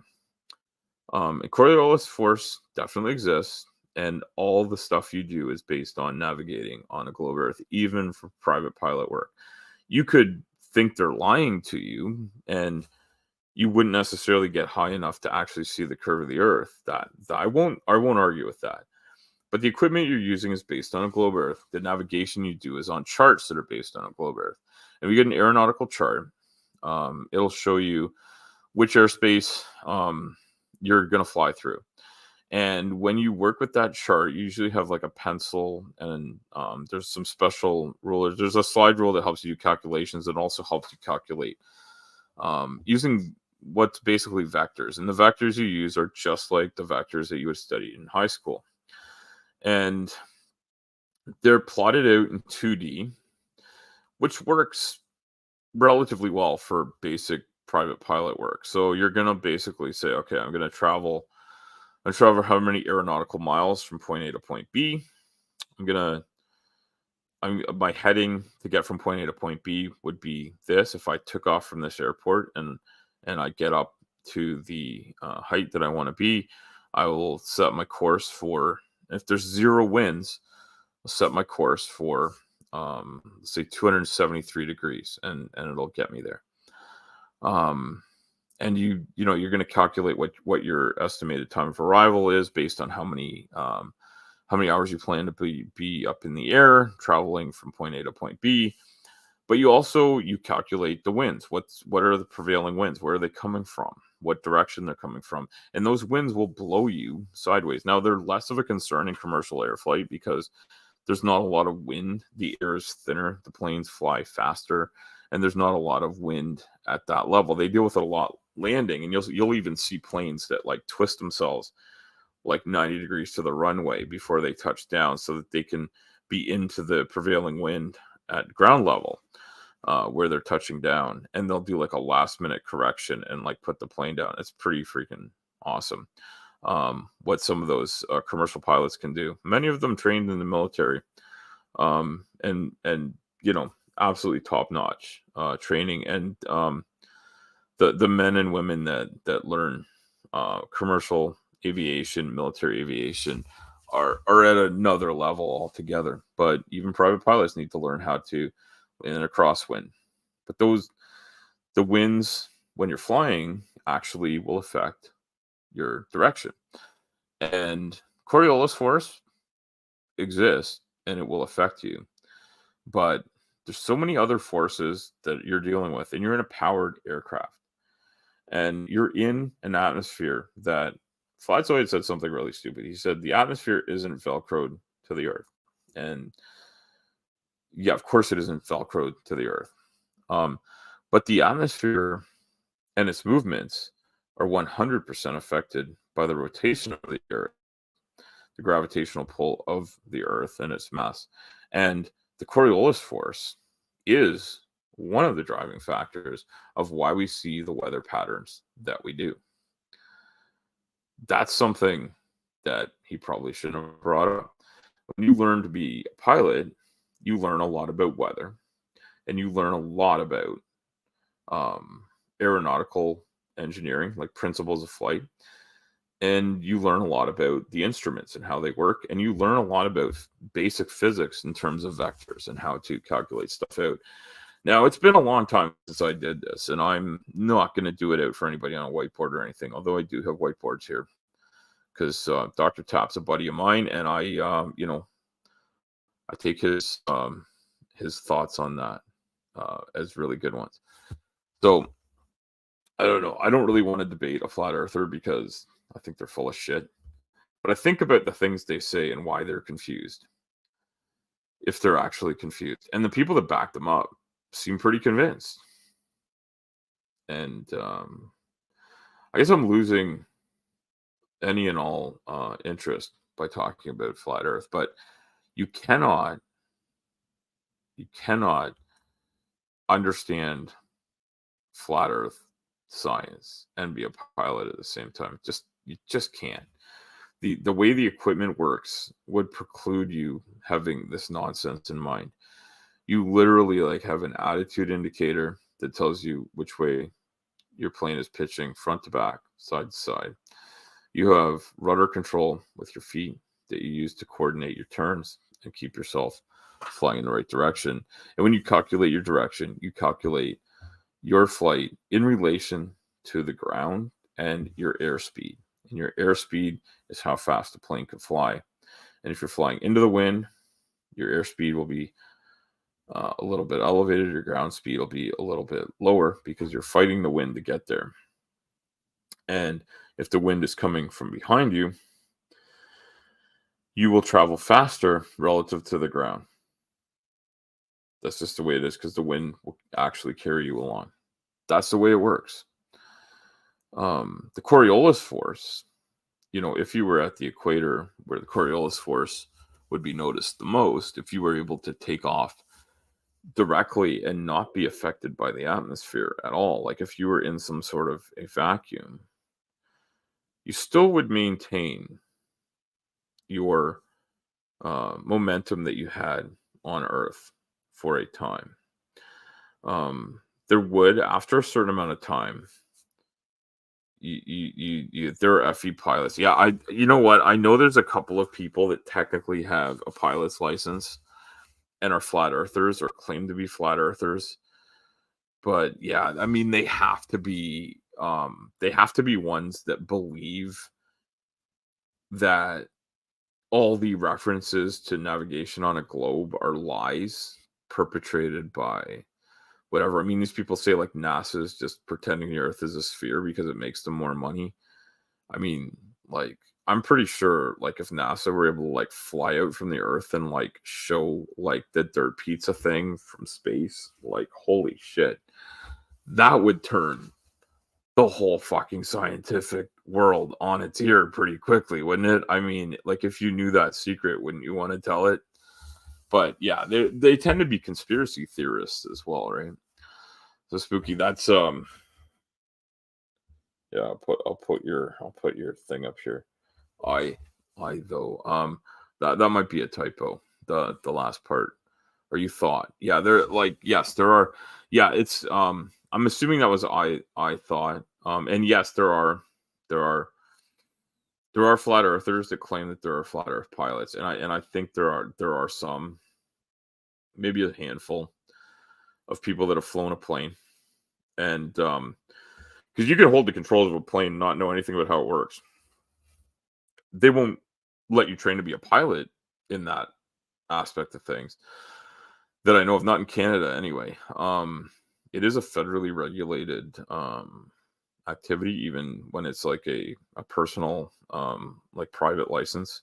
And Coriolis force definitely exists, and all the stuff you do is based on navigating on a globe Earth, even for private pilot work. You could think they're lying to you, and you wouldn't necessarily get high enough to actually see the curve of the Earth. That I won't argue with that. But the equipment you're using is based on a globe Earth. The navigation you do is on charts that are based on a globe Earth. And we get an aeronautical chart. It'll show you which airspace you're going to fly through. And when you work with that chart, you usually have like a pencil, and there's some special rulers. There's a slide rule that helps you do calculations. It also helps you calculate using what's basically vectors. And the vectors you use are just like the vectors that you would study in high school. And they're plotted out in 2D, which works relatively well for basic private pilot work. So you're going to basically say, okay, I'm going to travel how many aeronautical miles from point A to point B. My heading to get from point A to point B would be this. If I took off from this airport and I get up to the height that I want to be, I will set my course for, if there's 0 winds, I'll set my course for say 273 degrees, and it'll get me there. And you're going to calculate what your estimated time of arrival is based on how many hours you plan to be up in the air traveling from point A to point B. But you calculate the winds. What are the prevailing winds? Where are they coming from? What direction they're coming from? And those winds will blow you sideways. Now, they're less of a concern in commercial air flight because there's not a lot of wind. The air is thinner. The planes fly faster, and there's not a lot of wind at that level. They deal with it a lot landing, and you'll even see planes that like twist themselves like 90 degrees to the runway before they touch down so that they can be into the prevailing wind at ground level where they're touching down, and they'll do like a last minute correction and like put the plane down. It's pretty freaking awesome what some of those commercial pilots can do. Many of them trained in the military, and absolutely top notch training. And the men and women that learn commercial aviation, military aviation, are at another level altogether. But even private pilots need to learn how to in a crosswind. But the winds when you're flying actually will affect your direction. And Coriolis force exists, and it will affect you. But there's so many other forces that you're dealing with, and you're in a powered aircraft, and you're in an atmosphere that Flatzoid said something really stupid. He said the atmosphere isn't velcroed to the earth. And yeah, of course it isn't velcroed to the earth. But the atmosphere and its movements are 100% affected by the rotation of the earth, the gravitational pull of the earth and its mass. And the Coriolis force is one of the driving factors of why we see the weather patterns that we do. That's something that he probably shouldn't have brought up. When you learn to be a pilot, you learn a lot about weather, and you learn a lot about aeronautical engineering, like principles of flight, and you learn a lot about the instruments and how they work, and you learn a lot about basic physics in terms of vectors and how to calculate stuff out. Now, it's been a long time since I did this, and I'm not going to do it out for anybody on a whiteboard or anything, although I do have whiteboards here, because Dr. Tap's a buddy of mine, and I take his thoughts on that. as really good ones. So I don't know. I don't really want to debate a flat earther because I think they're full of shit. But I think about the things they say and why they're confused, if they're actually confused. And the people that back them up seem pretty convinced. And I guess I'm losing any and all interest by talking about flat Earth. But you cannot, you cannot understand flat Earth science and be a pilot at the same time. Just you just can't. The way the equipment works would preclude you having this nonsense in mind. You literally like have an attitude indicator that tells you which way your plane is pitching, front to back, side to side. You have rudder control with your feet that you use to coordinate your turns and keep yourself flying in the right direction. And when you calculate your direction, you calculate your flight in relation to the ground and your airspeed. And your airspeed is how fast a plane can fly. And if you're flying into the wind, your airspeed will be a little bit elevated. Your ground speed will be a little bit lower because you're fighting the wind to get there. And if the wind is coming from behind you, you will travel faster relative to the ground. That's just the way it is because the wind will actually carry you along. That's the way it works. The Coriolis force, if you were at the equator where the Coriolis force would be noticed the most, if you were able to take off directly and not be affected by the atmosphere at all, like if you were in some sort of a vacuum, you still would maintain your momentum that you had on Earth for a time. There would, after a certain amount of time, there are FE pilots. Yeah, you know what? I know there's a couple of people that technically have a pilot's license and are flat earthers or claim to be flat earthers. But yeah, I mean they have to be ones that believe that all the references to navigation on a globe are lies perpetrated by whatever. I mean, these people say like NASA is just pretending the Earth is a sphere because it makes them more money. I mean, like, I'm pretty sure, like, if NASA were able to like fly out from the Earth and like show like the dirt pizza thing from space, like, holy shit, that would turn the whole fucking scientific world on its ear pretty quickly, wouldn't it? I mean, like, if you knew that secret, wouldn't you want to tell it? But yeah, they tend to be conspiracy theorists as well, right? So spooky. That's yeah. I'll put your thing up here. I I though that might be a typo. The last part, or you thought? Yeah, there like yes, there are. Yeah, it's I'm assuming that was I thought. And yes, there are there are flat earthers that claim that there are flat Earth pilots, and I think there are some, maybe a handful of people that have flown a plane, and because you can hold the controls of a plane and not know anything about how it works. They won't let you train to be a pilot in that aspect of things that I know of, not in Canada anyway. It is a federally regulated activity, even when it's like a personal like private license.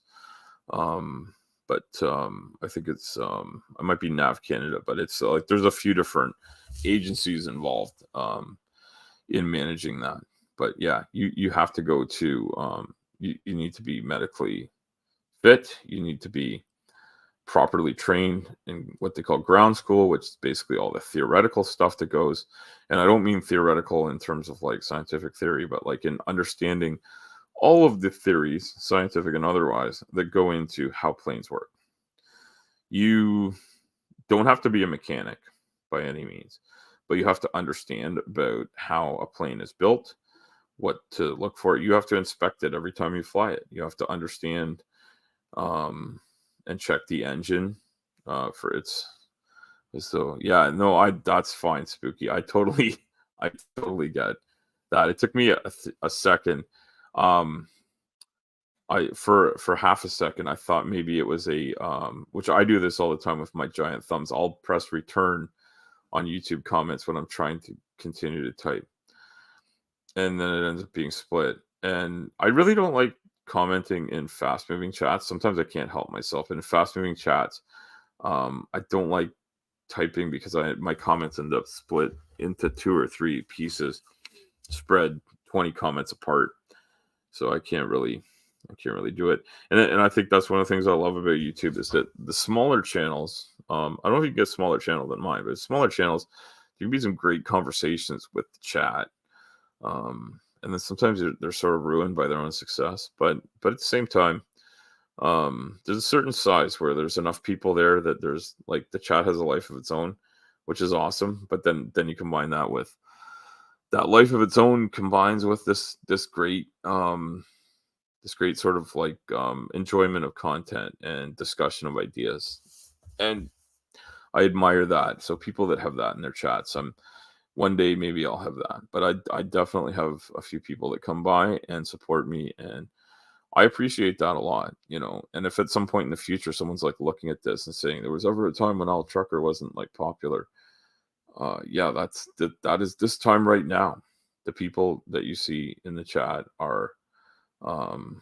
But I think it's it might be Nav Canada, but it's like there's a few different agencies involved in managing that. But yeah, you have to go to you need to be medically fit. You need to be properly trained in what they call ground school, which is basically all the theoretical stuff that goes. And I don't mean theoretical in terms of like scientific theory, but like in understanding all of the theories, scientific and otherwise, that go into how planes work. You don't have to be a mechanic by any means, but you have to understand about how a plane is built, what to look for. You have to inspect it every time you fly it. You have to understand and check the engine for its. So yeah, no, that's fine, spooky. I totally get that. It took me a second. I for half a second I thought maybe it was a which I do this all the time with my giant thumbs. I'll press return on YouTube comments when I'm trying to continue to type, and then it ends up being split. And I really don't like commenting in fast moving chats. Sometimes I can't help myself. In fast moving chats, I don't like typing because my comments end up split into two or three pieces, spread 20 comments apart. So I can't really do it. And I think that's one of the things I love about YouTube is that the smaller channels, I don't know if you can get a smaller channel than mine, but smaller channels, there can be some great conversations with the chat. And then sometimes they're sort of ruined by their own success. But at the same time, there's a certain size where there's enough people there that there's like the chat has a life of its own, which is awesome. But then you combine that with that life of its own combines with this great sort of like enjoyment of content and discussion of ideas. And I admire that. So people that have that in their chats, one day maybe I'll have that. But I definitely have a few people that come by and support me, and I appreciate that a lot. And if at some point in the future someone's like looking at this and saying there was ever a time when Al Trucker wasn't like popular, yeah, that is this time right now. The people that you see in the chat are um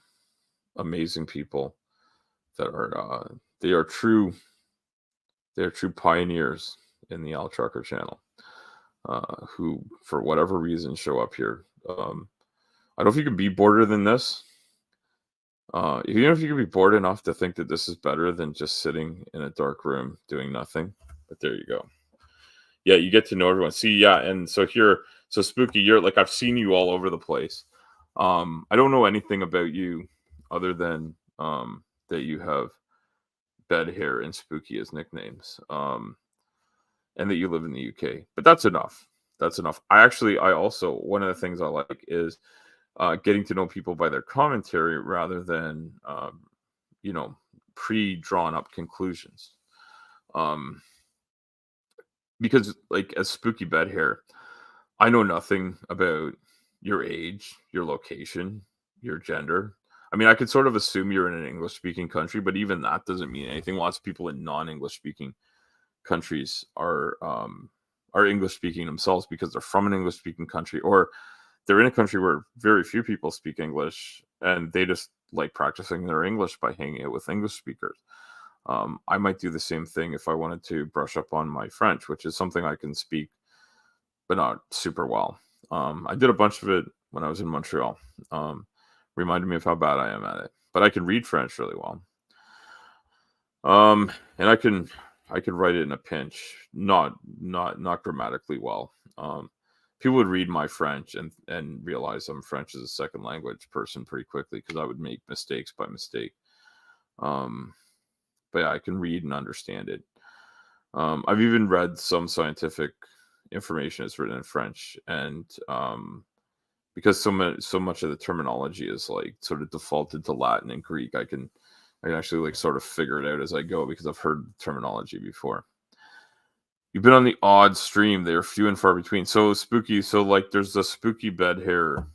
amazing people that are they're true pioneers in the Al Trucker channel, who for whatever reason show up here. I don't know if you can be border than this. Even if you can be bored enough to think that this is better than just sitting in a dark room doing nothing. But there you go. Yeah, you get to know everyone. See, yeah, and so here, so Spooky, you're like I've seen you all over the place. I don't know anything about you other than that you have bed hair and Spooky as nicknames, and that you live in the UK. But that's enough. That's enough. I also one of the things I like is getting to know people by their commentary rather than you know pre-drawn up conclusions. Um, because like as Spooky bed hair, I know nothing about your age, your location, your gender. I mean, I could sort of assume you're in an English speaking country, but even that doesn't mean anything. Lots of people in non-English speaking countries are English speaking themselves because they're from an English speaking country, or they're in a country where very few people speak English and they just like practicing their English by hanging out with English speakers. I might do the same thing if I wanted to brush up on my French, which is something I can speak, but not super well. I did a bunch of it when I was in Montreal. Reminded me of how bad I am at it, but I can read French really well. And I can write it in a pinch, not grammatically well. People would read my French and realize I'm French as a second language person pretty quickly because I would make mistakes by mistake. Um, but yeah, I can read and understand it. I've even read some scientific information is written in French, and because so much of the terminology is like sort of defaulted to Latin and Greek, I can actually like sort of figure it out as I go because I've heard the terminology before. You've been on the odd stream; they're few and far between. So Spooky, so like there's a Spooky bed hair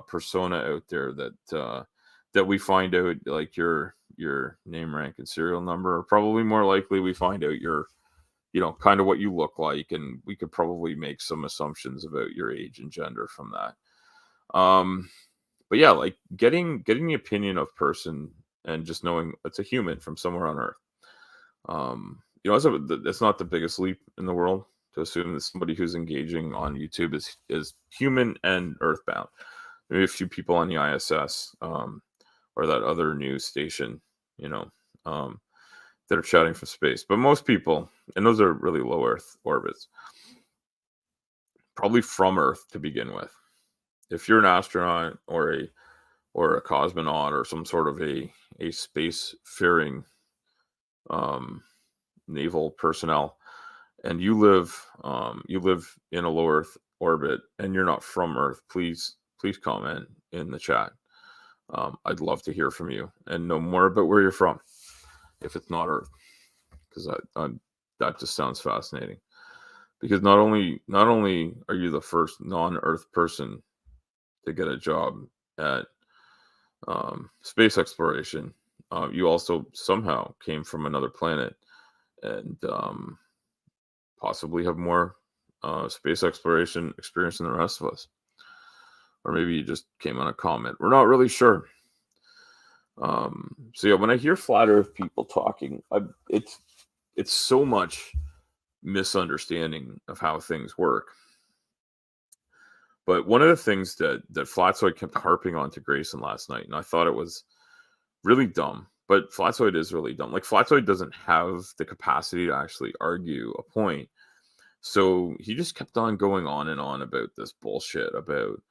persona out there that we find out like your name, rank, and serial number. Or probably more likely we find out your kind of what you look like, and we could probably make some assumptions about your age and gender from that. But yeah, like getting the opinion of person and just knowing it's a human from somewhere on Earth. It's not the biggest leap in the world to assume that somebody who's engaging on YouTube is human and earthbound. Maybe a few people on the ISS, or that other news station, you know, um, that are chatting from space. But most people, and those are really low Earth orbits, probably from Earth to begin with. If you're an astronaut or a cosmonaut or some sort of a space faring um, naval personnel, and you live in a low Earth orbit and you're not from Earth, please comment in the chat. I'd love to hear from you and know more about where you're from if it's not Earth, because that just sounds fascinating. Because not only are you the first non-Earth person to get a job at space exploration, you also somehow came from another planet, and possibly have more space exploration experience than the rest of us. Or maybe you just came on a comment. We're not really sure. So yeah, when I hear flat Earth people talking, it's so much misunderstanding of how things work. But one of the things that Flatsoid kept harping on to Grayson last night, and I thought it was really dumb, but Flatsoid is really dumb. Like Flatsoid doesn't have the capacity to actually argue a point. So he just kept on going on and on about this bullshit about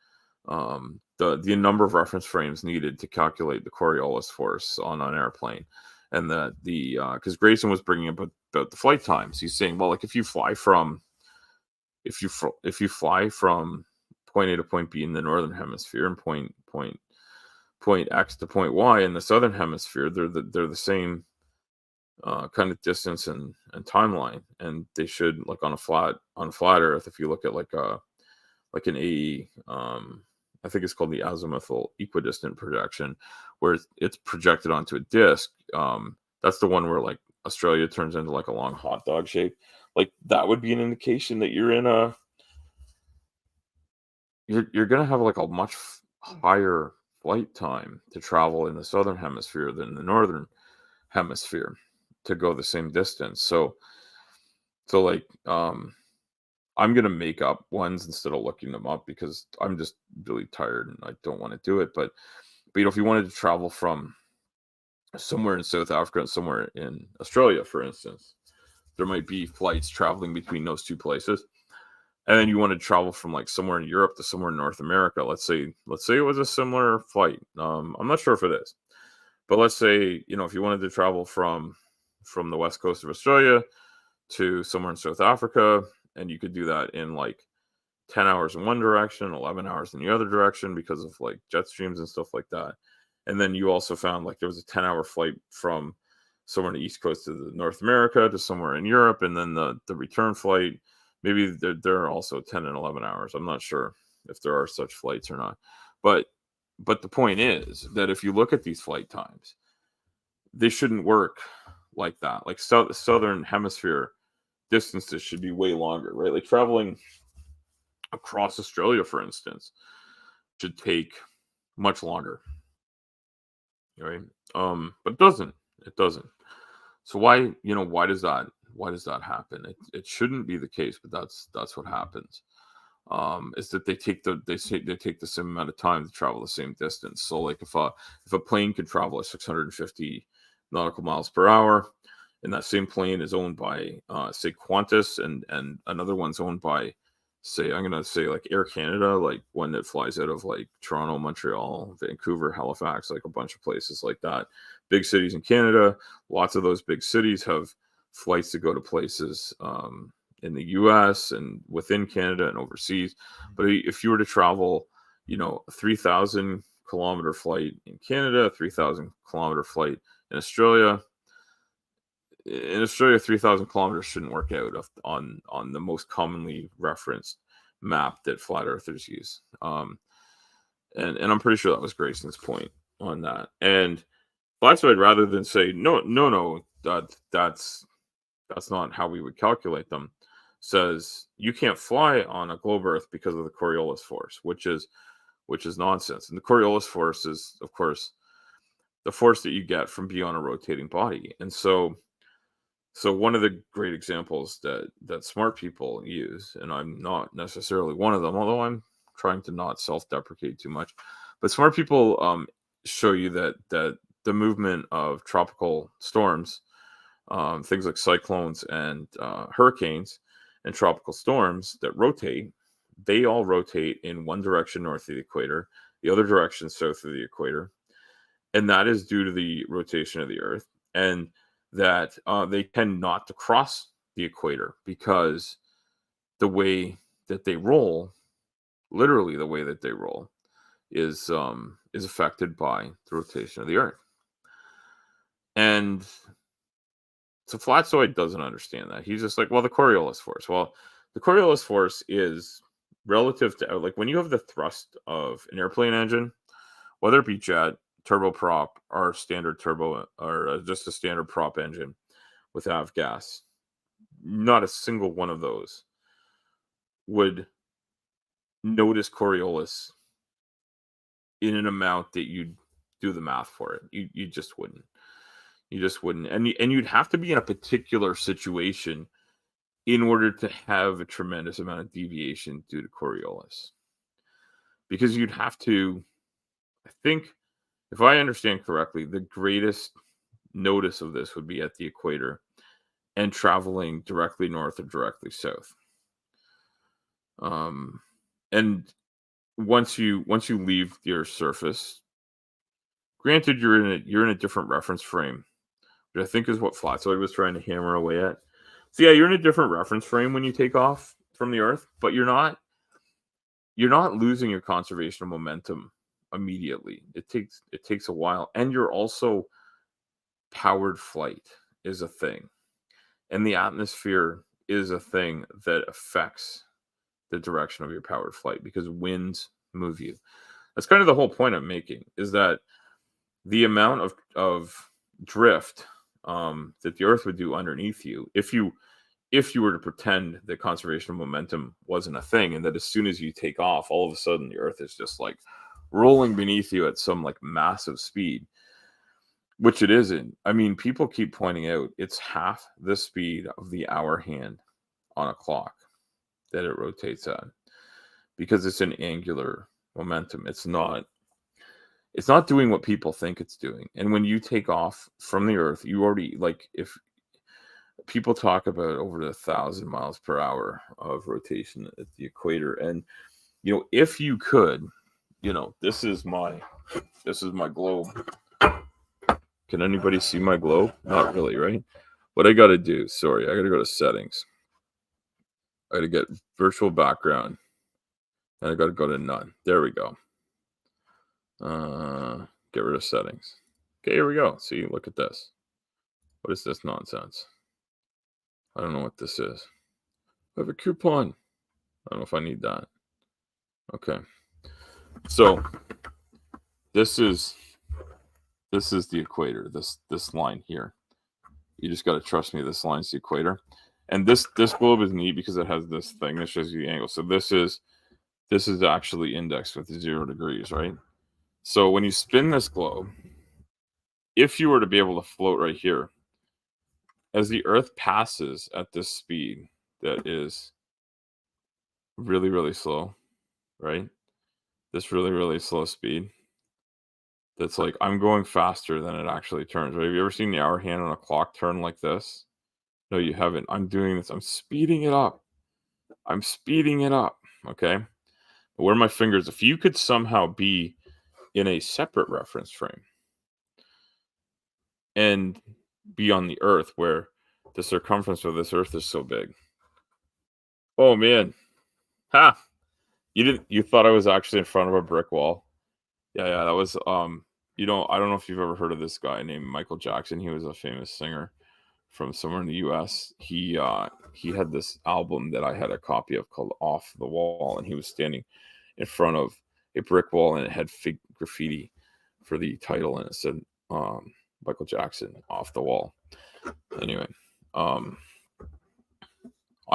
the number of reference frames needed to calculate the Coriolis force on an airplane, and that the because Grayson was bringing up about the flight times. He's saying, well, like if you fly from point A to point B in the northern hemisphere and point X to point Y in the southern hemisphere, they're the same kind of distance and timeline, and they should, like on a flat Earth. If you look at like an AE, I think it's called the azimuthal equidistant projection, where it's projected onto a disc. That's the one where like Australia turns into like a long hot dog shape. Like that would be an indication that you're in a you're gonna have like a much higher flight time to travel in the southern hemisphere than the northern hemisphere to go the same distance. So like I'm gonna make up ones instead of looking them up because I'm just really tired and I don't want to do it. But if you wanted to travel from somewhere in South Africa and somewhere in Australia, for instance, there might be flights traveling between those two places. And then you want to travel from like somewhere in Europe to somewhere in North America. Let's say it was a similar flight. I'm not sure if it is, but let's say, if you wanted to travel from the west coast of Australia to somewhere in South Africa, and you could do that in like 10 hours in one direction, 11 hours in the other direction because of like jet streams and stuff like that. And then you also found like there was a 10-hour flight from somewhere on the east coast of North America to somewhere in Europe, and then the return flight, maybe there are also 10 and 11 hours. I'm not sure if there are such flights or not. But the point is that if you look at these flight times, they shouldn't work like that. Like southern hemisphere distances should be way longer, right? Like traveling across Australia, for instance, should take much longer, right? But it doesn't. So why does that happen? It shouldn't be the case, but that's what happens. Is that they take the same amount of time to travel the same distance. So like if a plane could travel at 650 nautical miles per hour, and that same plane is owned by say Qantas, and another one's owned by, say, I'm gonna say like Air Canada, like one that flies out of like Toronto, Montreal, Vancouver, Halifax, like a bunch of places like that. Big cities in Canada. Lots of those big cities have flights to go to places in the US and within Canada and overseas. But if you were to travel, a 3,000 kilometer flight in Canada, a 3,000 kilometer flight in Australia, 3,000 kilometers shouldn't work out on the most commonly referenced map that flat earthers use. And I'm pretty sure that was Grayson's point on that. And Flatsoid, rather than say no, that's not how we would calculate them, says you can't fly on a globe Earth because of the Coriolis force, which is nonsense. And the Coriolis force is, of course, the force that you get from being on a rotating body. And so one of the great examples that smart people use, and I'm not necessarily one of them, although I'm trying to not self-deprecate too much, but smart people show you that the movement of tropical storms, things like cyclones and hurricanes and tropical storms that rotate, they all rotate in one direction north of the equator, the other direction south of the equator, and that is due to the rotation of the Earth, and that they tend not to cross the equator because the way that they roll, literally the way that they roll, is affected by the rotation of the Earth. And so Flatsoid doesn't understand that. He's just like, well, the Coriolis force. Well, the Coriolis force is relative to, like, when you have the thrust of an airplane engine, whether it be jet, turboprop, or standard turbo, or just a standard prop engine with avgas, not a single one of those would notice Coriolis in an amount that you'd do the math for it. You just wouldn't. You just wouldn't. And you'd have to be in a particular situation in order to have a tremendous amount of deviation due to Coriolis. Because you'd have to, I think, if I understand correctly, the greatest notice of this would be at the equator and traveling directly north or directly south. And once you leave the Earth's surface, granted you're in a different reference frame, which I think is what Flatsoid was trying to hammer away at. So yeah, you're in a different reference frame when you take off from the Earth, but you're not losing your conservation of momentum immediately. It takes a while, and you're also powered flight is a thing, and the atmosphere is a thing that affects the direction of your powered flight because winds move you. That's kind of the whole point I'm making, is that the amount of drift that the Earth would do underneath you, if you were to pretend that conservation of momentum wasn't a thing, and that as soon as you take off, all of a sudden the Earth is just like rolling beneath you at some like massive speed, which it isn't. I mean, people keep pointing out it's half the speed of the hour hand on a clock that it rotates at, because it's an angular momentum. It's not doing what people think it's doing. And when you take off from the Earth, you already, like, if people talk about over 1,000 miles per hour of rotation at the equator, and if you could, this is my globe. Can anybody see my globe? Not really, right? What I got to do, sorry, I got to go to settings. I got to get virtual background, and I got to go to none. There we go. Get rid of settings. Okay, here we go. See, look at this. What is this nonsense? I don't know what this is. I have a coupon. I don't know if I need that. Okay. So this is the equator, this line here. You just got to trust me, this line's the equator. And this globe is neat because it has this thing that shows you the angle. So this is actually indexed with 0 degrees, right? So when you spin this globe, if you were to be able to float right here, as the Earth passes at this speed that is really, really slow, right? This really, really slow speed. That's like, I'm going faster than it actually turns, right? Have you ever seen the hour hand on a clock turn like this? No, you haven't. I'm doing this. I'm speeding it up. Okay? But where are my fingers? If you could somehow be in a separate reference frame and be on the Earth where the circumference of this Earth is so big. Oh, man. Ha! You thought I was actually in front of a brick wall. Yeah, that was, I don't know if you've ever heard of this guy named Michael Jackson. He was a famous singer from somewhere in the US. He had this album that I had a copy of called Off the Wall, and he was standing in front of a brick wall, and it had fake graffiti for the title, and it said Michael Jackson, Off the Wall. Anyway, I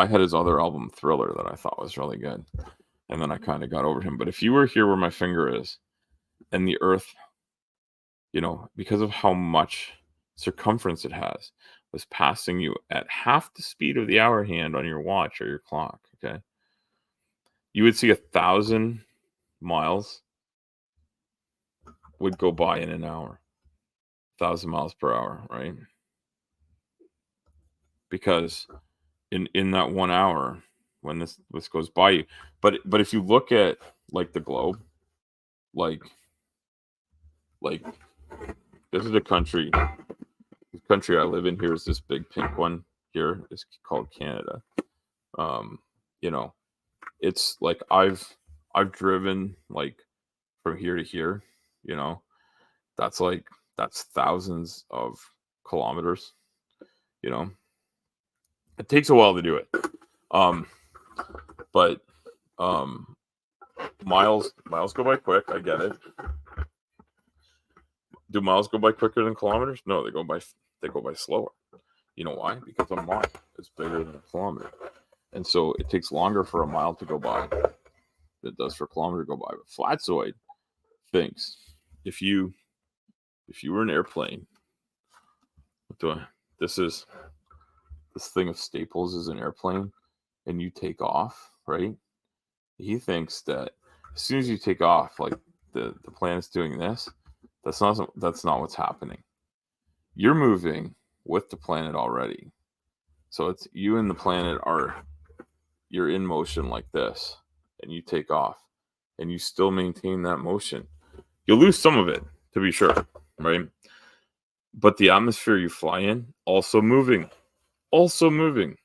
had his other album, Thriller, that I thought was really good, and then I kind of got over him. But if you were here where my finger is, and the Earth, because of how much circumference it has, was passing you at half the speed of the hour hand on your watch or your clock, okay, you would see 1,000 miles would go by in an hour. 1,000 miles per hour, right? Because in that 1 hour, when this goes by you, but if you look at like the globe, like this is a country. The country I live in here is this big pink one here. It's called Canada. It's like I've driven like from here to here. That's thousands of kilometers. It takes a while to do it. But miles go by quick. I get it. Do miles go by quicker than kilometers? No, they go by slower. You know why? Because a mile is bigger than a kilometer. And so it takes longer for a mile to go by than it does for a kilometer to go by. But Flatzoid thinks if you were an airplane, what do I this thing of Staples is an airplane and you take off, right? He thinks that as soon as you take off, like the planet's doing this, that's not what's happening. You're moving with the planet already. So it's you and the planet you're in motion like this, and you take off, and you still maintain that motion. You'll lose some of it, to be sure, right? But the atmosphere you fly in, also moving. Also moving.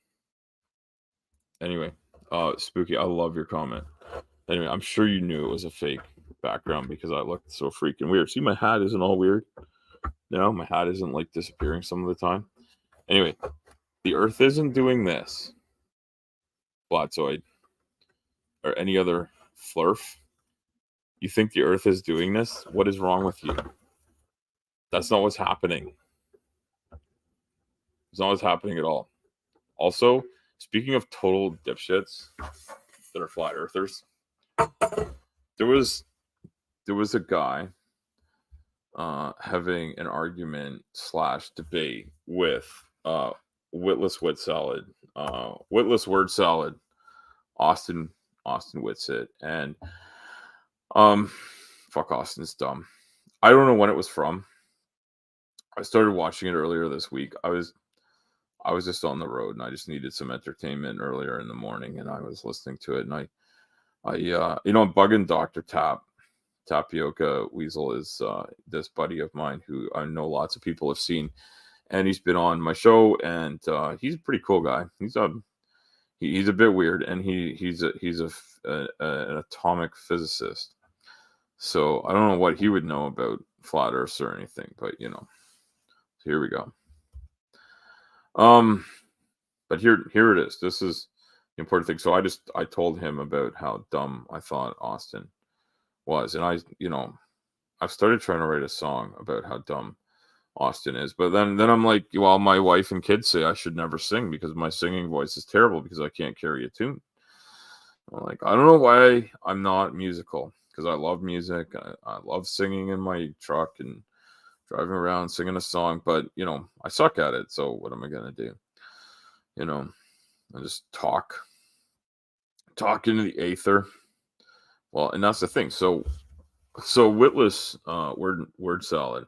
Anyway, Spooky, I love your comment. Anyway, I'm sure you knew it was a fake background because I looked so freaking weird. See, my hat isn't all weird. No, my hat isn't like disappearing some of the time. Anyway, the Earth isn't doing this, Flatzoid, or any other flurf. You think the Earth is doing this? What is wrong with you? That's not what's happening. It's not what's happening at all. Also, speaking of total dipshits that are flat earthers, there was a guy having an argument / debate with Witless Wit Salad, Witless Word Salad, Austin Whitsitt, and fuck, Austin's dumb. I don't know when it was from. I started watching it earlier this week. I was just on the road and I just needed some entertainment earlier in the morning, and I was listening to it, and I I'm bugging Dr. Tapioca Weasel is this buddy of mine who I know lots of people have seen, and he's been on my show, and he's a pretty cool guy. He's a bit weird, and he's an atomic physicist. So I don't know what he would know about flat Earths or anything, but here we go. But here it is. This is the important thing. So I told him about how dumb I thought Austin was, and I've started trying to write a song about how dumb Austin is, but then I'm like, well, my wife and kids say I should never sing because my singing voice is terrible because I can't carry a tune. I'm like, I don't know why I'm not musical, because I love music. I love singing in my truck and driving around singing a song, but I suck at it. So what am I gonna do? I just talk into the aether. Well, and that's the thing. So Witless word salad,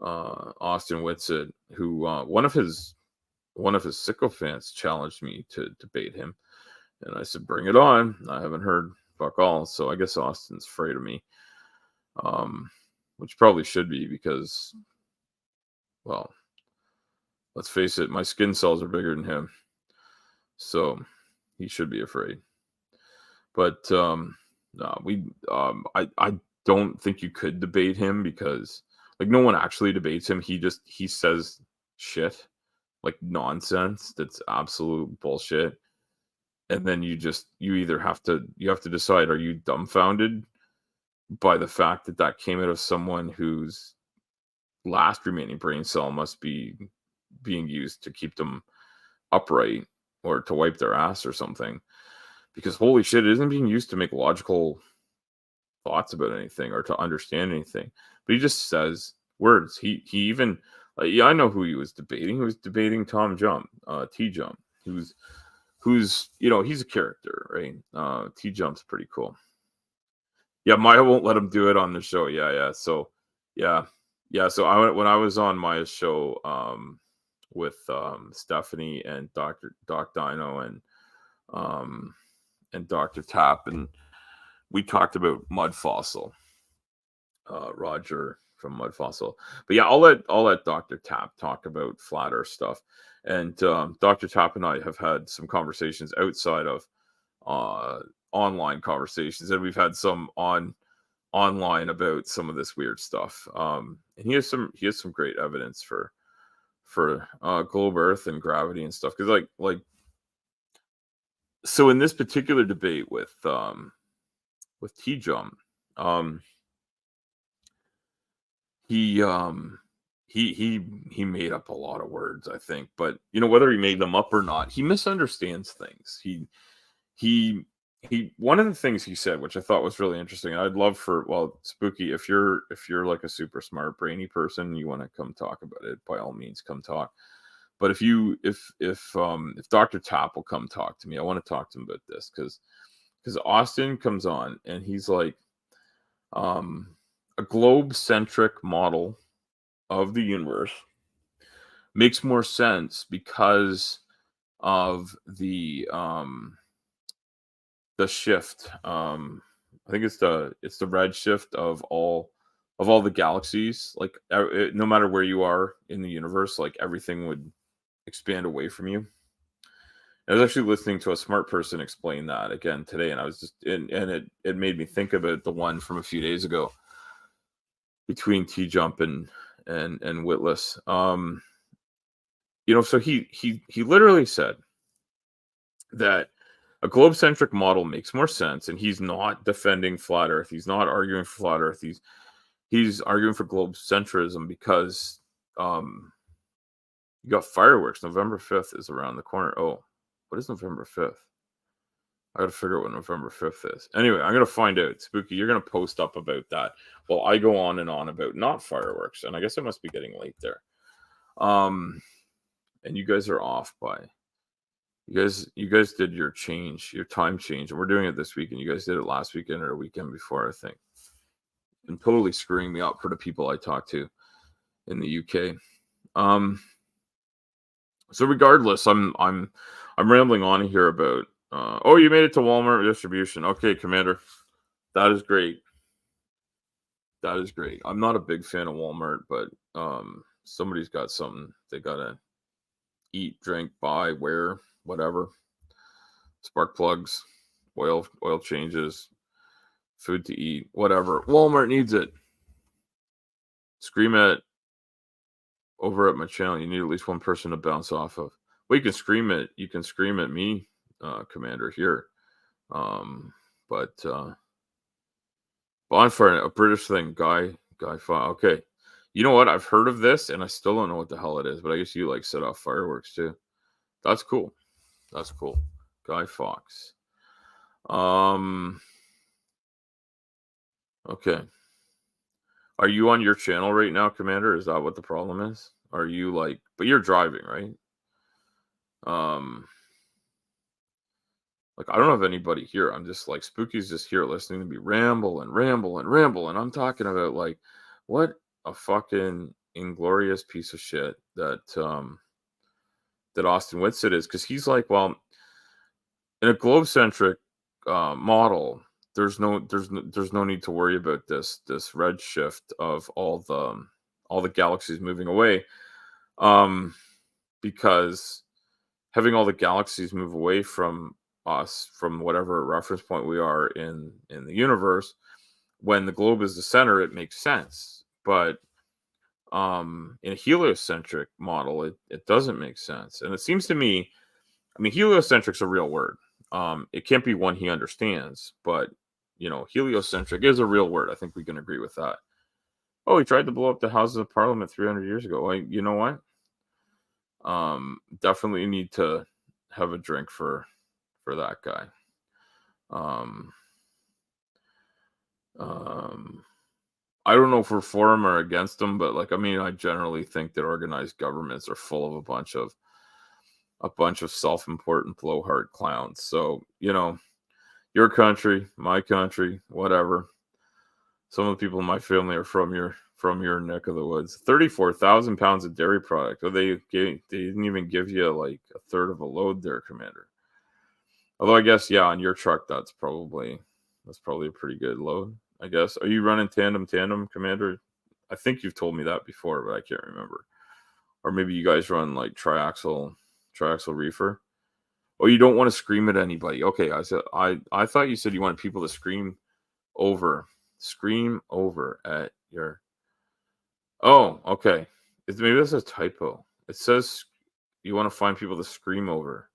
Austin Whitsitt, who one of his sycophants challenged me to debate him, and I said, bring it on. I haven't heard fuck all, so I guess Austin's afraid of me, which probably should be, because, well, let's face it, my skin cells are bigger than him, so he should be afraid. But no, I don't think you could debate him, because no one actually debates him. He says shit, like nonsense that's absolute bullshit, and then you either have to decide, are you dumbfounded by the fact that came out of someone whose last remaining brain cell must be being used to keep them upright or to wipe their ass or something, because holy shit, it isn't being used to make logical thoughts about anything or to understand anything, but he just says words. He even I know who he was debating. He was debating Tom Jump, T Jump, who's he's a character, right? T Jump's pretty cool. Yeah, Maya won't let him do it on the show. Yeah. So So when I was on Maya's show with Stephanie and Doc Dino and Dr. Tap, and we talked about Mud Fossil, Roger from Mud Fossil. But yeah, I'll let Dr. Tap talk about flat Earth stuff. And Dr. Tap and I have had some conversations outside of online conversations, and we've had some online about some of this weird stuff. And he has some great evidence for globe Earth and gravity and stuff. Because so in this particular debate with T Jump, he he made up a lot of words, I think, but whether he made them up or not, he misunderstands things. He one of the things he said, which I thought was really interesting, and I'd love for, well, Spooky, if you're like a super smart brainy person, you want to come talk about it, by all means come talk. But if Dr. Tap will come talk to me, I want to talk to him about this, because Austin comes on and he's like, a globe centric model of the universe makes more sense because of the shift. I think it's the red shift of all the galaxies. Like, no matter where you are in the universe, like, everything would expand away from you. I was actually listening to a smart person explain that again today, and I was just and it made me think about the one from a few days ago between T Jump and Witless. So he literally said that a globe centric model makes more sense, and he's not defending flat Earth. He's not arguing for flat Earth. He's arguing for globe centrism because you got fireworks. November 5th is around the corner. Oh, what is November 5th? I got to figure out what November 5th is. Anyway, I'm going to find out. Spooky, you're going to post up about that while I go on and on about not fireworks. And I guess it must be getting late there. And you guys are off by, you guys did your time change, and we're doing it this week, and you guys did it last weekend or a weekend before, I think. And totally screwing me up for the people I talk to in the UK. So regardless, I'm rambling on here about oh, you made it to Walmart distribution. Okay, Commander. That is great. That is great. I'm not a big fan of Walmart, but somebody's got something they gotta eat, drink, buy, wear, whatever. Spark plugs, oil changes, food to eat, whatever. Walmart needs it. Scream at over at my channel. You need at least one person to bounce off of. Well, you can scream at me, Commander, here. But bonfire, a British thing, guy fire. Okay. You know what? I've heard of this and I still don't know what the hell it is, but I guess you like set off fireworks too. That's cool. That's cool. Guy Fawkes. Okay. Are you on your channel right now, Commander? Is that what the problem is? Are you like, but you're driving, right? Like, I don't have anybody here. I'm just like, Spooky's just here listening to me ramble. And I'm talking about, like, what a fucking inglorious piece of shit that Austin Whitsitt is. Because he's like, well, in a globe-centric model, there's no need to worry about this red shift of all the galaxies moving away, because having all the galaxies move away from us, from whatever reference point we are in the universe, when the globe is the center, it makes sense. But in a heliocentric model, it doesn't make sense. And it seems to me, I mean, heliocentric's a real word. It can't be one he understands, but heliocentric is a real word. I think we can agree with that. Oh, he tried to blow up the Houses of Parliament 300 years ago. Well, you know what? Definitely need to have a drink for that guy. I don't know if we're for him or against him, but I generally think that organized governments are full of a bunch of self-important blowhard clowns. So, your country, my country, whatever. Some of the people in my family are from your neck of the woods. 34,000 pounds of dairy product. Well, they didn't even give you like a third of a load there, Commander. Although I guess, yeah, on your truck, that's probably a pretty good load, I guess. Are you running tandem, Commander? I think you've told me that before, but I can't remember. Or maybe you guys run like triaxle reefer. Oh, you don't want to scream at anybody. Okay, I thought you said you wanted people to scream over at your. Oh, okay. Maybe that's a typo. It says you want to find people to scream over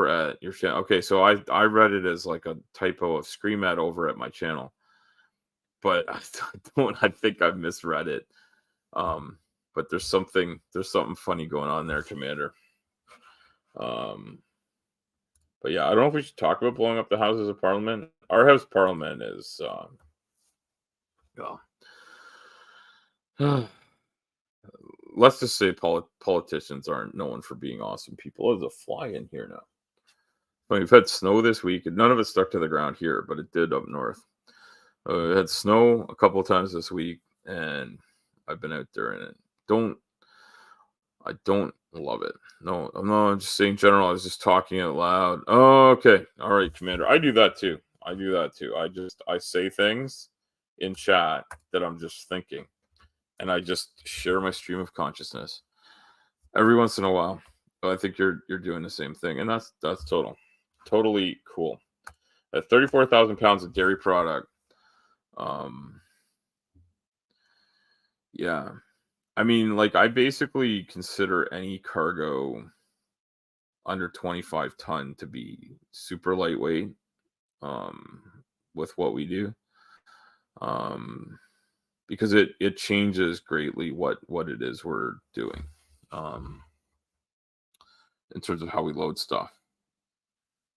at your channel. Okay, so I read it as like a typo of scream at over at my channel, but I think I misread it. but there's something funny going on there, Commander. Um, but yeah, I don't know if we should talk about blowing up the Houses of Parliament. Our House of Parliament is, well, let's just say politicians aren't known for being awesome people. There's a fly in here now. We've had snow this week, and none of it stuck to the ground here, but it did up north. We had snow a couple of times this week, and I've been out there, and don't I don't love it. No, I'm not just saying general. I was just talking out loud. Oh, okay, all right, Commander. I do that too. I say things in chat that I'm just thinking, and I just share my stream of consciousness every once in a while. But I think you're doing the same thing, and that's totally cool. At 34,000 pounds of dairy product. Um, yeah. I mean, like, I basically consider any cargo under 25 ton to be super lightweight, um, with what we do, um, because it changes greatly what it is we're doing, um, in terms of how we load stuff.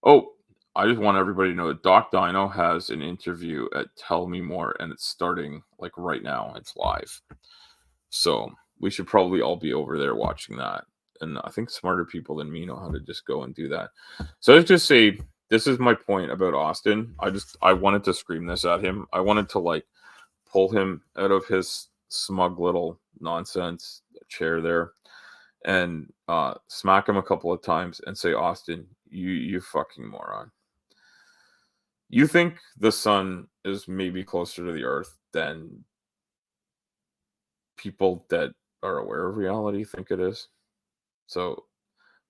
Oh, I just want everybody to know that Doc Dino has an interview at Tell Me More, and it's starting like right now. It's live. So we should probably all be over there watching that. And I think smarter people than me know how to just go and do that. So let's just say this is my point about Austin. I wanted to scream this at him. I wanted to like pull him out of his smug little nonsense chair there and smack him a couple of times and say, Austin, you fucking moron. You think the sun is maybe closer to the earth than people that are aware of reality think it is. So,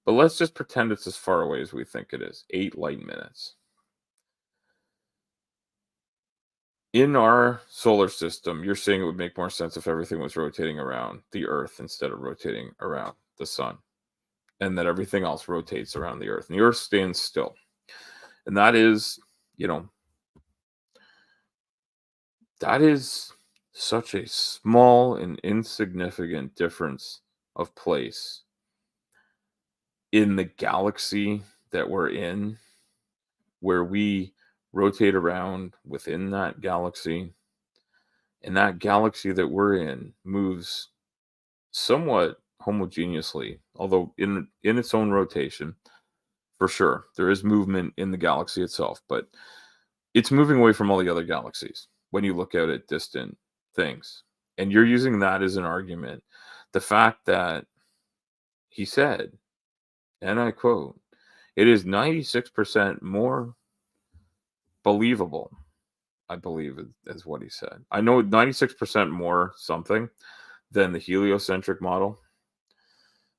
but let's just pretend it's as far away as we think it is. 8 light minutes. In our solar system, you're saying it would make more sense if everything was rotating around the Earth instead of rotating around the sun, and that everything else rotates around the Earth, and the Earth stands still. And that is, you know, that is such a small and insignificant difference of place in the galaxy that we're in, where we rotate around within that galaxy, and that galaxy that we're in moves somewhat homogeneously, although in its own rotation, for sure. There is movement in the galaxy itself, but it's moving away from all the other galaxies when you look out at distant things. And you're using that as an argument. The fact that he said, and I quote, it is 96% more believable, I believe is what he said. I know 96% more something than the heliocentric model.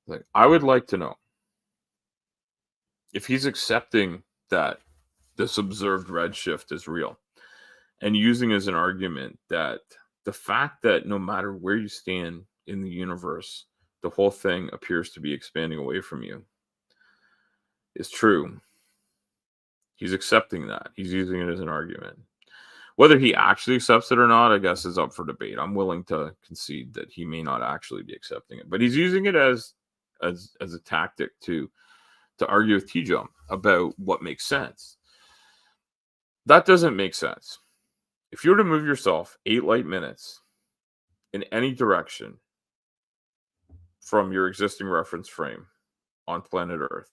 Like, I would like to know if he's accepting that this observed redshift is real and using as an argument that the fact that no matter where you stand in the universe, the whole thing appears to be expanding away from you is true. He's accepting that. He's using it as an argument. Whether he actually accepts it or not, I guess, is up for debate. I'm willing to concede that he may not actually be accepting it, but he's using it as a tactic to argue with T-Jump about what makes sense. That doesn't make sense. If you were to move yourself 8 light minutes in any direction from your existing reference frame on planet Earth,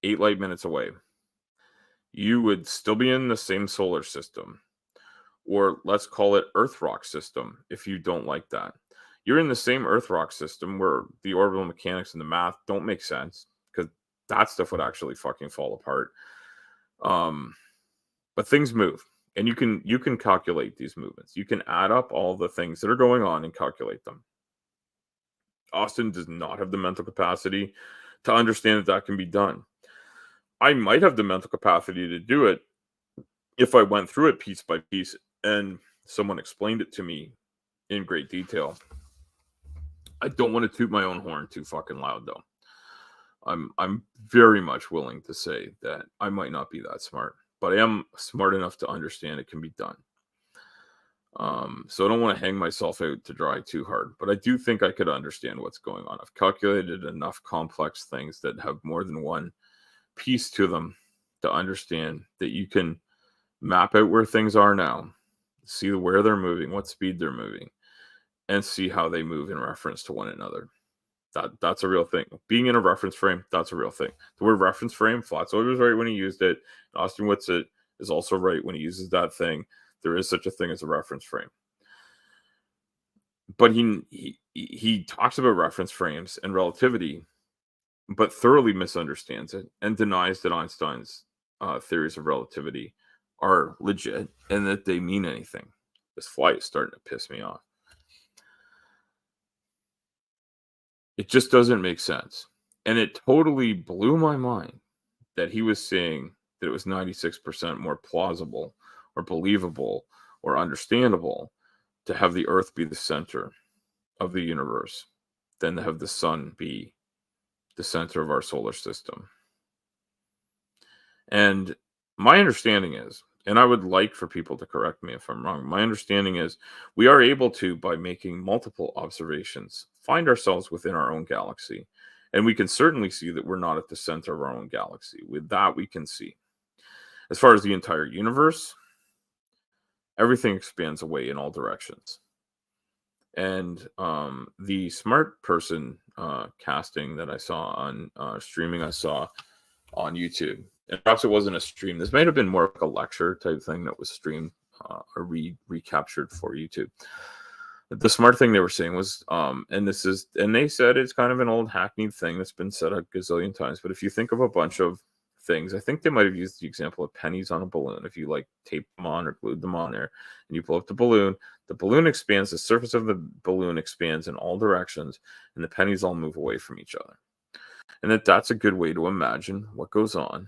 8 light minutes away, you would still be in the same solar system, or let's call it Earth rock system if you don't like that. You're in the same Earth rock system where the orbital mechanics and the math don't make sense, because that stuff would actually fucking fall apart. But things move, and you can calculate these movements. You can add up all the things that are going on and calculate them. Austin does not have the mental capacity to understand that can be done. I might have the mental capacity to do it if I went through it piece by piece and someone explained it to me in great detail. I don't want to toot my own horn too fucking loud, though. I'm very much willing to say that I might not be that smart, but I am smart enough to understand it can be done. So I don't want to hang myself out to dry too hard, but I do think I could understand what's going on. I've calculated enough complex things that have more than one piece to them to understand that you can map out where things are now, see where they're moving, what speed they're moving, and see how they move in reference to one another. That's a real thing. Being in a reference frame, that's a real thing. The word reference frame, Flatzoid was right when he used it. Austin Whitsitt is also right when he uses that thing. There is such a thing as a reference frame. But he talks about reference frames and relativity, but thoroughly misunderstands it and denies that Einstein's theories of relativity are legit and that they mean anything. This flight is starting to piss me off. It just doesn't make sense. And it totally blew my mind that he was saying that it was 96% more plausible or believable or understandable to have the Earth be the center of the universe than to have the sun be the center of our solar system. And my understanding is, and I would like for people to correct me if I'm wrong, my understanding is we are able to, by making multiple observations, find ourselves within our own galaxy. And we can certainly see that we're not at the center of our own galaxy. With that, we can see. As far as the entire universe, everything expands away in all directions. And the smart person casting that I saw on streaming, I saw on YouTube, and perhaps it wasn't a stream. This might have been more like a lecture type thing that was streamed or recaptured for YouTube. But the smart thing they were saying was, and they said it's kind of an old hackneyed thing that's been said a gazillion times. But if you think of a bunch of things, I think they might have used the example of pennies on a balloon. If you like tape them on or glued them on there, and you pull up the balloon expands, the surface of the balloon expands in all directions, and the pennies all move away from each other. And that's a good way to imagine what goes on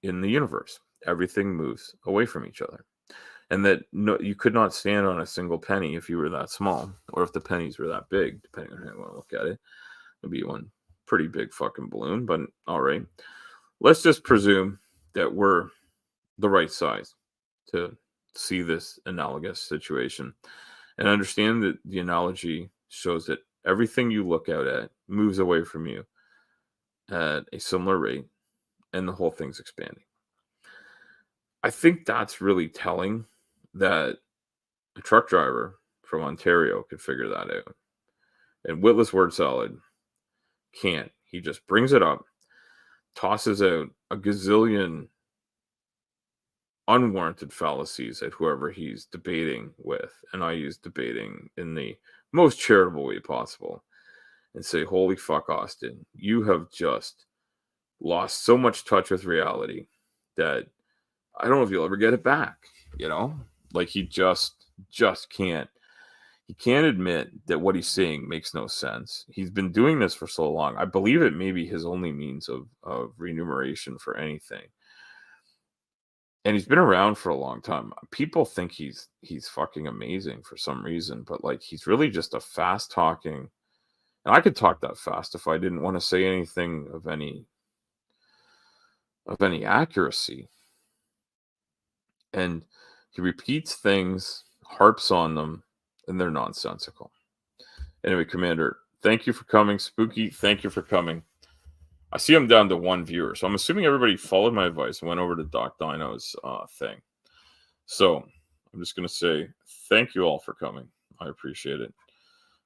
in the universe. Everything moves away from each other. And that you could not stand on a single penny if you were that small, or if the pennies were that big, depending on how you want to look at it. It'd be one pretty big fucking balloon, but all right. Let's just presume that we're the right size to see this analogous situation and understand that the analogy shows that everything you look out at moves away from you at a similar rate, and the whole thing's expanding. I think that's really telling that a truck driver from Ontario could figure that out. And Witless Word Salad can't. He just brings it up, tosses out a gazillion unwarranted fallacies at whoever he's debating with. And I use debating in the most charitable way possible. And say, holy fuck, Austin, you have just lost so much touch with reality that I don't know if you'll ever get it back, you know? Like he just can't. He can't admit that what he's saying makes no sense. He's been doing this for so long. I believe it may be his only means of remuneration for anything. And he's been around for a long time. People think he's fucking amazing for some reason, but like he's really just a fast talking. And I could talk that fast if I didn't want to say anything of any accuracy. And he repeats things, harps on them, and they're nonsensical. Anyway, Commander, thank you for coming. Spooky, thank you for coming. I see I'm down to one viewer, so I'm assuming everybody followed my advice and went over to Doc Dino's thing. So I'm just going to say thank you all for coming. I appreciate it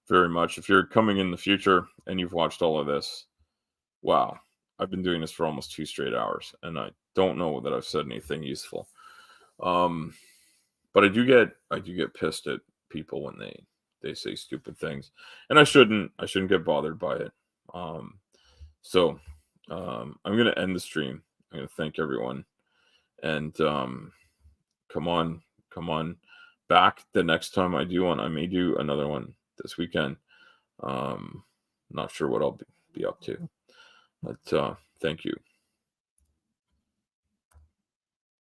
very much. If you're coming in the future and you've watched all of this, wow, I've been doing this for almost 2 straight hours, and I don't know that I've said anything useful. But I do get pissed at people when they say stupid things, and I shouldn't get bothered by it. So I'm gonna end the stream. I'm gonna thank everyone, and come on back the next time I do one. I may do another one this weekend. Not sure what I'll be up to, but thank you.